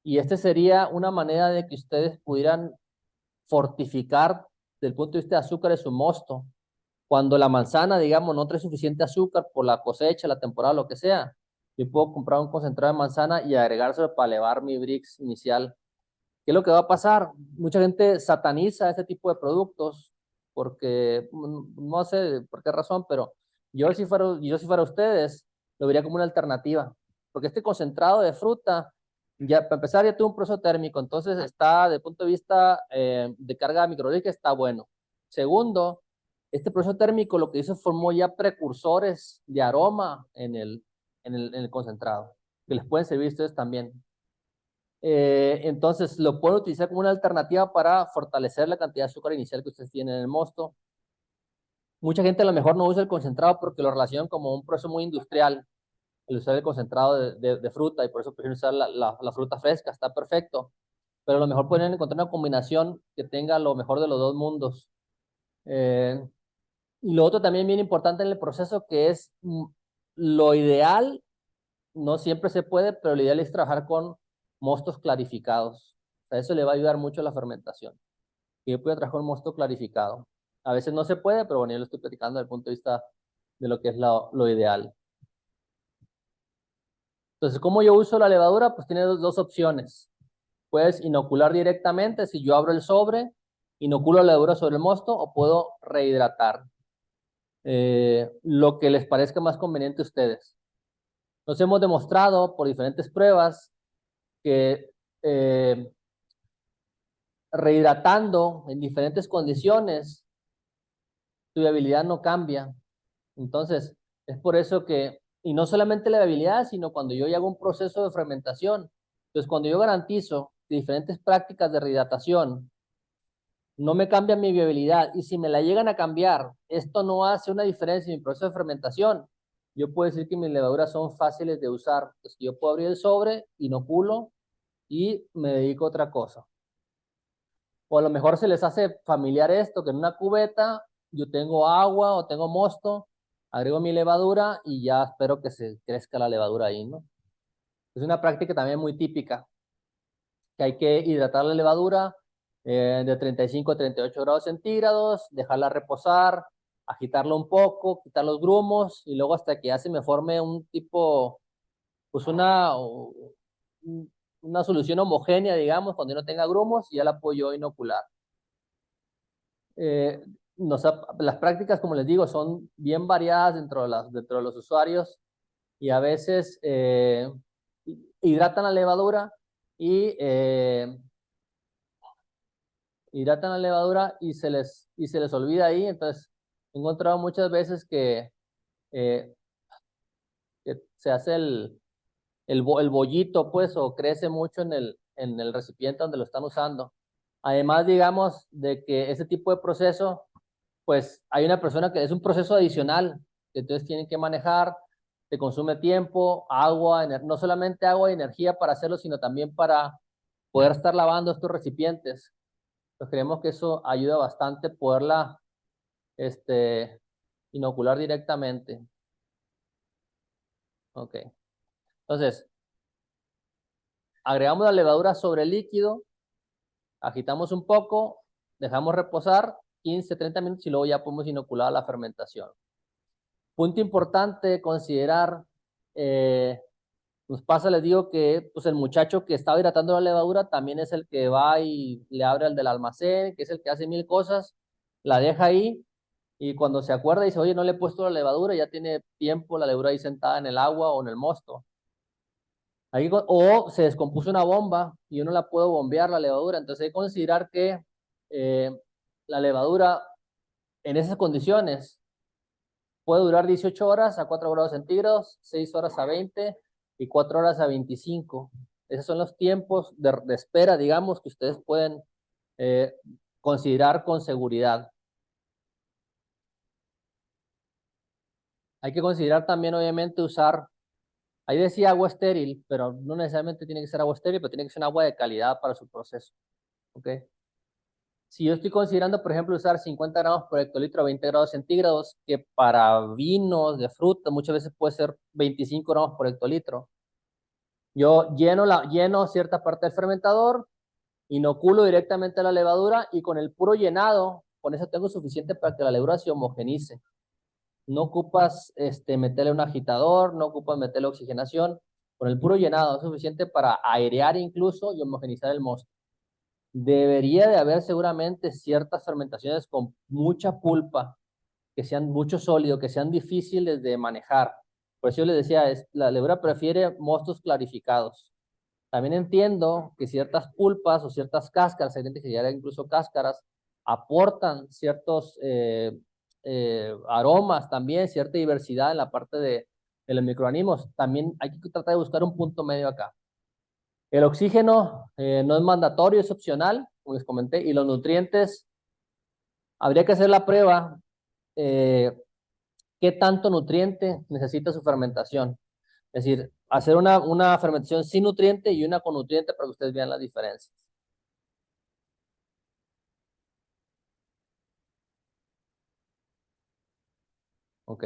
Y este sería una manera de que ustedes pudieran fortificar desde el punto de vista de azúcar de su mosto. Cuando la manzana, digamos, no trae suficiente azúcar por la cosecha, la temporada, lo que sea, yo puedo comprar un concentrado de manzana y agregárselo para elevar mi Brix inicial. ¿Qué es lo que va a pasar? Mucha gente sataniza este tipo de productos porque no sé por qué razón, pero yo si fuera ustedes, lo vería como una alternativa, porque este concentrado de fruta, ya para empezar, ya tuvo un proceso térmico, entonces está, de punto de vista de carga microbiológica, está bueno. Segundo, este proceso térmico lo que hizo formó ya precursores de aroma en el concentrado, que les pueden servir a ustedes también. Entonces lo pueden utilizar como una alternativa para fortalecer la cantidad de azúcar inicial que ustedes tienen en el mosto. Mucha gente a lo mejor no usa el concentrado porque lo relacionan como un proceso muy industrial, el usar el concentrado de fruta, y por eso prefieren usar la fruta fresca, está perfecto. Pero a lo mejor pueden encontrar una combinación que tenga lo mejor de los dos mundos. Y lo otro también bien importante en el proceso, que es lo ideal, no siempre se puede, pero lo ideal es trabajar con mostos clarificados. O sea, eso le va a ayudar mucho a la fermentación. Y yo puedo trabajar un mosto clarificado. A veces no se puede, pero bueno, yo lo estoy platicando desde el punto de vista de lo que es lo ideal. Entonces, ¿cómo yo uso la levadura? Pues tiene dos opciones. Puedes inocular directamente, si yo abro el sobre, inoculo la levadura sobre el mosto, o puedo rehidratar. Lo que les parezca más conveniente a ustedes. Nos hemos demostrado por diferentes pruebas que rehidratando en diferentes condiciones, tu viabilidad no cambia. Entonces, es por eso que, y no solamente la viabilidad, sino cuando yo hago un proceso de fermentación. Entonces, cuando yo garantizo diferentes prácticas de rehidratación no me cambian mi viabilidad, y si me la llegan a cambiar, esto no hace una diferencia en mi proceso de fermentación, yo puedo decir que mis levaduras son fáciles de usar. Entonces, yo puedo abrir el sobre, inoculo y me dedico a otra cosa. O a lo mejor se les hace familiar esto, que en una cubeta yo tengo agua o tengo mosto, agrego mi levadura y ya espero que se crezca la levadura ahí, ¿no? Es una práctica también muy típica, que hay que hidratar la levadura de 35 a 38 grados centígrados, dejarla reposar, agitarla un poco, quitar los grumos y luego hasta que ya se me forme un tipo, pues una solución homogénea, digamos, cuando no tenga grumos, y ya la puedo yo inocular. Las prácticas, como les digo, son bien variadas dentro de los usuarios, y a veces hidratan la levadura y se les olvida ahí. Entonces, he encontrado muchas veces eh, que se hace el bollito, pues, o crece mucho en el recipiente donde lo están usando. Además, digamos, de que ese tipo de proceso, pues hay una persona que es un proceso adicional, que entonces tienen que manejar, te consume tiempo, agua, no solamente agua y energía para hacerlo, sino también para poder estar lavando estos recipientes. Pues creemos que eso ayuda bastante poderla inocular directamente. Ok. Entonces, agregamos la levadura sobre el líquido, agitamos un poco, dejamos reposar 15, 30 minutos y luego ya podemos inocular la fermentación. Punto importante considerar, nos pasa, les digo que pues el muchacho que estaba hidratando la levadura también es el que va y le abre al del almacén, que es el que hace mil cosas, la deja ahí y cuando se acuerda dice, oye, no le he puesto la levadura, ya tiene tiempo la levadura ahí sentada en el agua o en el mosto. Ahí, o se descompuso una bomba y yo no la puedo bombear la levadura, entonces hay que considerar que eh, la levadura en esas condiciones puede durar 18 horas a 4 grados centígrados, 6 horas a 20 y 4 horas a 25. Esos son los tiempos de espera, digamos, que ustedes pueden eh, considerar con seguridad. Hay que considerar también, obviamente, usar, ahí decía agua estéril, pero no necesariamente tiene que ser agua estéril, pero tiene que ser un agua de calidad para su proceso. ¿Ok? Si yo estoy considerando, por ejemplo, usar 50 gramos por hectolitro a 20 grados centígrados, que para vinos de fruta muchas veces puede ser 25 gramos por hectolitro, yo lleno cierta parte del fermentador, inoculo directamente la levadura y con el puro llenado, con eso tengo suficiente para que la levadura se homogenice. No ocupas meterle un agitador, no ocupas meterle oxigenación. Con el puro llenado es suficiente para airear incluso y homogenizar el mosto. Debería de haber seguramente ciertas fermentaciones con mucha pulpa, que sean mucho sólido, que sean difíciles de manejar. Por eso yo les decía, la levadura prefiere mostos clarificados. También entiendo que ciertas pulpas o ciertas cáscaras, hay gente que ya incluso cáscaras, aportan ciertos aromas también, cierta diversidad en la parte de los microorganismos. También hay que tratar de buscar un punto medio acá. El oxígeno no es mandatorio, es opcional, como les comenté, y los nutrientes, habría que hacer la prueba, qué tanto nutriente necesita su fermentación. Es decir, hacer una fermentación sin nutriente y una con nutriente para que ustedes vean las diferencias. Ok.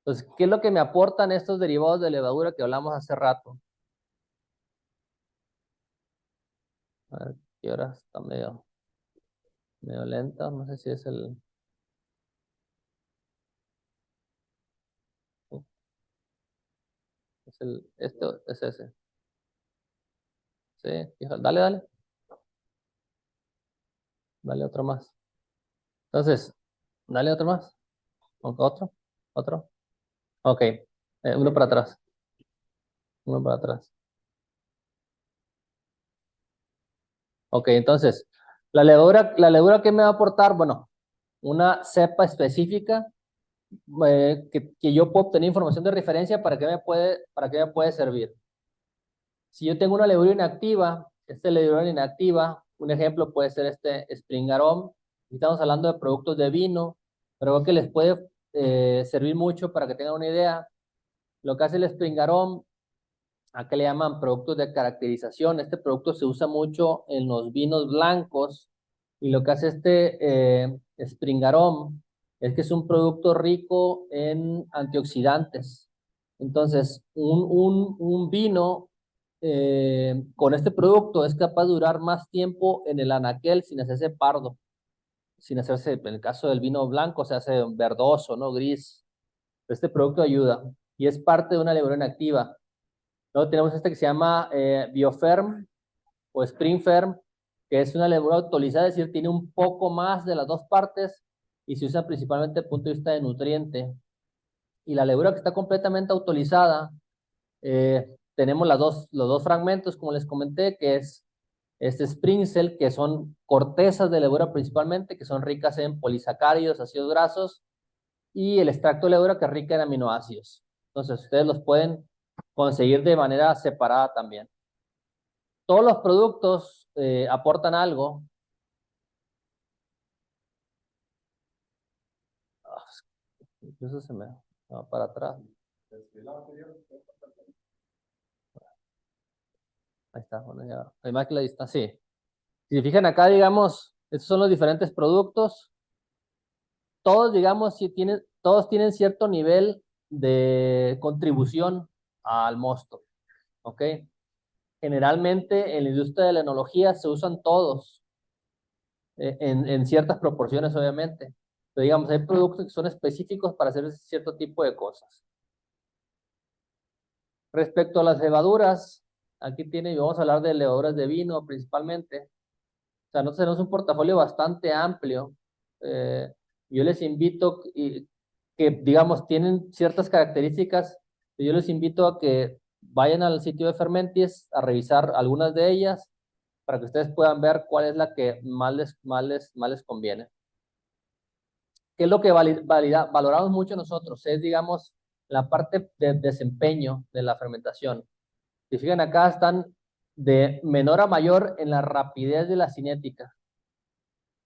Entonces, ¿qué es lo que me aportan estos derivados de levadura que hablamos hace rato? A ver, ¿qué hora? Está medio lento. No sé si es esto es ese. Sí, fíjate, dale. Dale otro más. Entonces, dale otro más. Otro. Ok. Uno para atrás. Uno para atrás. Ok, entonces, la levadura que me va a aportar, bueno, una cepa específica que yo puedo obtener información de referencia para qué me puede servir. Si yo tengo una levadura inactiva, esta levadura inactiva, un ejemplo puede ser este Spring Aroma. Estamos hablando de productos de vino, pero creo que les puede servir mucho para que tengan una idea. Lo que hace el Spring Aroma, ¿a qué le llaman productos de caracterización? Este producto se usa mucho en los vinos blancos y lo que hace este Spring Aroma es que es un producto rico en antioxidantes. Entonces, un vino con este producto es capaz de durar más tiempo en el anaquel sin hacerse pardo, sin hacerse, en el caso del vino blanco, se hace verdoso, ¿no? Gris. Este producto ayuda y es parte de una levadura inactiva. Luego tenemos este que se llama Bioferm o Springferm, que es una levadura autolizada, es decir, tiene un poco más de las dos partes y se usa principalmente desde el punto de vista de nutriente. Y la levadura que está completamente autolizada, tenemos los dos fragmentos, como les comenté, que es este Spring Cell, que son cortezas de levadura principalmente, que son ricas en polisacáridos, ácidos grasos, y el extracto de levadura, que es rica en aminoácidos. Entonces, ustedes los pueden conseguir de manera separada también. Todos los productos aportan algo. Eso se me va para atrás. Ahí está, bueno, ya. Hay más que la distancia. Sí. Si se fijan acá, digamos, estos son los diferentes productos. Todos, digamos, todos tienen cierto nivel de contribución al mosto. ¿Ok? Generalmente en la industria de la enología se usan todos, en ciertas proporciones, obviamente. Pero digamos, hay productos que son específicos para hacer cierto tipo de cosas. Respecto a las levaduras, aquí vamos a hablar de levaduras de vino principalmente. O sea, nosotros tenemos un portafolio bastante amplio. Eh, yo les invito, que digamos, tienen ciertas características, yo les invito a que vayan al sitio de Fermentis a revisar algunas de ellas para que ustedes puedan ver cuál es la que más les conviene. ¿Qué es lo que valoramos mucho nosotros? Es, digamos, la parte de desempeño de la fermentación. Si fijan acá, están de menor a mayor en la rapidez de la cinética.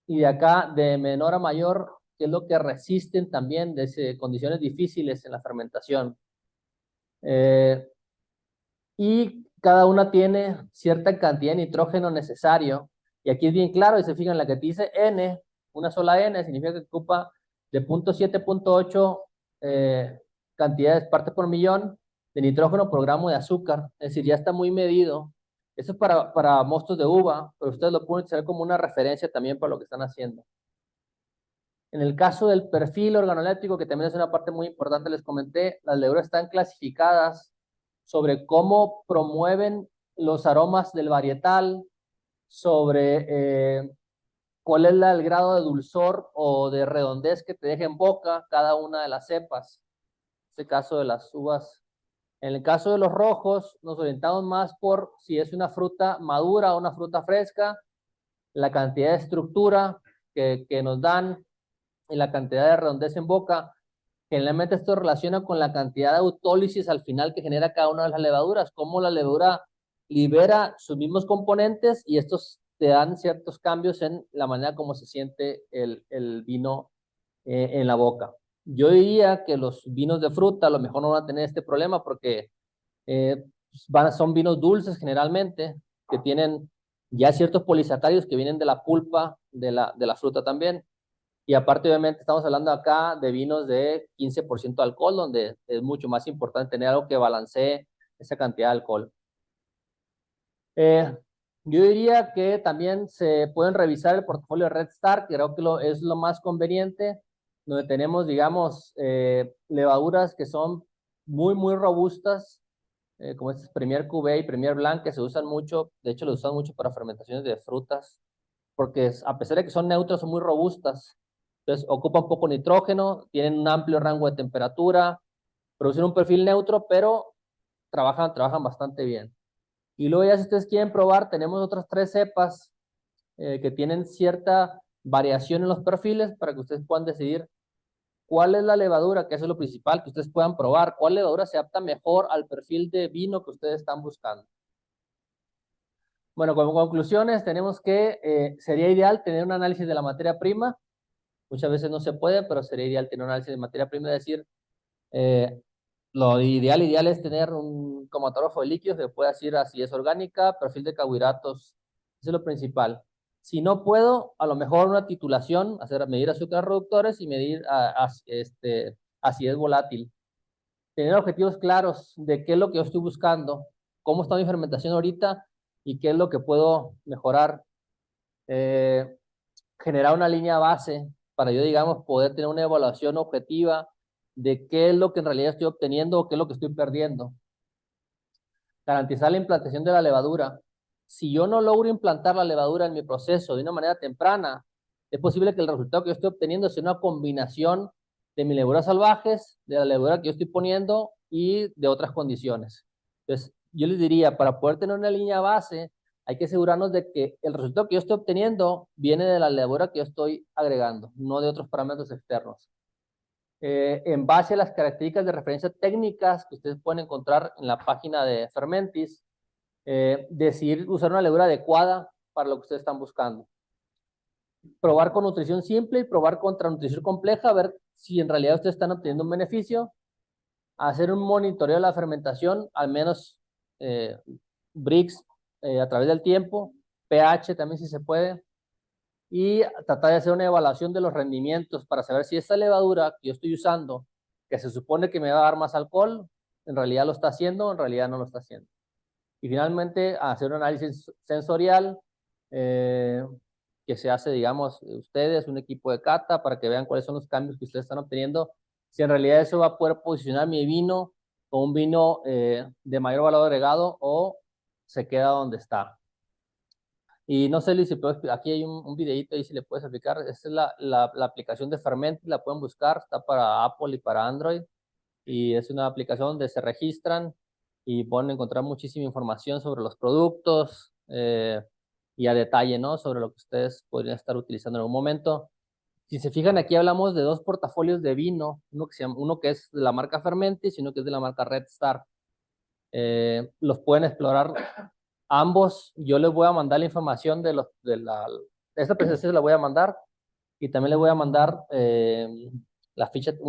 Y de acá, de menor a mayor, que es lo que resisten también de condiciones difíciles en la fermentación. Y cada una tiene cierta cantidad de nitrógeno necesario. Y aquí es bien claro, y se fijan, la que dice N, una sola N, significa que ocupa de 0.7, 0.8 cantidades, partes por millón de nitrógeno por gramo de azúcar. Es decir, ya está muy medido. Eso es para mostos de uva, pero ustedes lo pueden utilizar como una referencia también para lo que están haciendo. En el caso del perfil organoléptico, que también es una parte muy importante, les comenté, las levaduras están clasificadas sobre cómo promueven los aromas del varietal, sobre cuál es el grado de dulzor o de redondez que te deja en boca cada una de las cepas. En este caso de las uvas. En el caso de los rojos, nos orientamos más por si es una fruta madura o una fruta fresca, la cantidad de estructura que nos dan y la cantidad de redondez en boca. Generalmente esto relaciona con la cantidad de autólisis al final que genera cada una de las levaduras, cómo la levadura libera sus mismos componentes y estos te dan ciertos cambios en la manera como se siente el vino en la boca. Yo diría que los vinos de fruta a lo mejor no van a tener este problema porque son vinos dulces generalmente, que tienen ya ciertos polisacáridos que vienen de la pulpa de la fruta también. Y aparte, obviamente, estamos hablando acá de vinos de 15% de alcohol, donde es mucho más importante tener algo que balancee esa cantidad de alcohol. Yo diría que también se pueden revisar el portafolio de Red Star, que creo que es lo más conveniente, donde tenemos, digamos, levaduras que son muy robustas, como este Premier Cuvée y Premier Blanc, que se usan mucho, de hecho, lo usan mucho para fermentaciones de frutas, porque a pesar de que son neutras, son muy robustas. Entonces, ocupan poco nitrógeno, tienen un amplio rango de temperatura, producen un perfil neutro, pero trabajan bastante bien. Y luego ya si ustedes quieren probar, tenemos otras 3 cepas que tienen cierta variación en los perfiles para que ustedes puedan decidir cuál es la levadura, que eso es lo principal, que ustedes puedan probar, cuál levadura se adapta mejor al perfil de vino que ustedes están buscando. Bueno, como conclusiones, tenemos que sería ideal tener un análisis de la materia prima. Muchas veces no se puede, pero sería ideal tener un análisis de materia prima, es decir, eh, lo ideal es tener un cromatógrafo de líquidos que pueda decir acidez orgánica, perfil de carbohidratos, eso es lo principal. Si no puedo, a lo mejor una titulación, medir azúcares reductores y medir acidez volátil. Tener objetivos claros de qué es lo que yo estoy buscando, cómo está mi fermentación ahorita y qué es lo que puedo mejorar. Eh, Generar una línea base para yo, digamos, poder tener una evaluación objetiva de qué es lo que en realidad estoy obteniendo o qué es lo que estoy perdiendo. Garantizar la implantación de la levadura. Si yo no logro implantar la levadura en mi proceso de una manera temprana, es posible que el resultado que yo estoy obteniendo sea una combinación de mis levaduras salvajes, de la levadura que yo estoy poniendo y de otras condiciones. Entonces, yo les diría, para poder tener una línea base, hay que asegurarnos de que el resultado que yo estoy obteniendo viene de la levadura que yo estoy agregando, no de otros parámetros externos. En base a las características de referencia técnicas que ustedes pueden encontrar en la página de Fermentis, decidir usar una levadura adecuada para lo que ustedes están buscando. Probar con nutrición simple y probar contra nutrición compleja, a ver si en realidad ustedes están obteniendo un beneficio. Hacer un monitoreo de la fermentación, al menos Brix a través del tiempo, pH también si se puede, y tratar de hacer una evaluación de los rendimientos para saber si esta levadura que yo estoy usando, que se supone que me va a dar más alcohol, en realidad lo está haciendo o en realidad no lo está haciendo. Y finalmente, hacer un análisis sensorial que se hace, digamos, ustedes, un equipo de cata, para que vean cuáles son los cambios que ustedes están obteniendo. Si en realidad eso va a poder posicionar mi vino como un vino de mayor valor agregado o se queda donde está. Y no sé, Luis, si aquí hay un videito ahí si le puedes explicar. Esta es la aplicación de Ferment, la pueden buscar, está para Apple y para Android. Y es una aplicación donde se registran y pueden encontrar muchísima información sobre los productos y a detalle, ¿no? Sobre lo que ustedes podrían estar utilizando en algún momento. Si se fijan, aquí hablamos de 2 portafolios de vino, uno que es de la marca Fermentis y uno que es de la marca Red Star. Los pueden explorar ambos. Yo les voy a mandar la información esta presentación se la voy a mandar y también les voy a mandar las fichas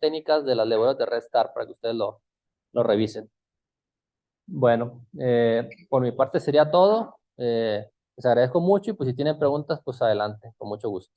técnicas de las levaduras de Red Star para que ustedes lo revisen. Bueno, por mi parte sería todo. Les agradezco mucho y pues si tienen preguntas, pues adelante, con mucho gusto.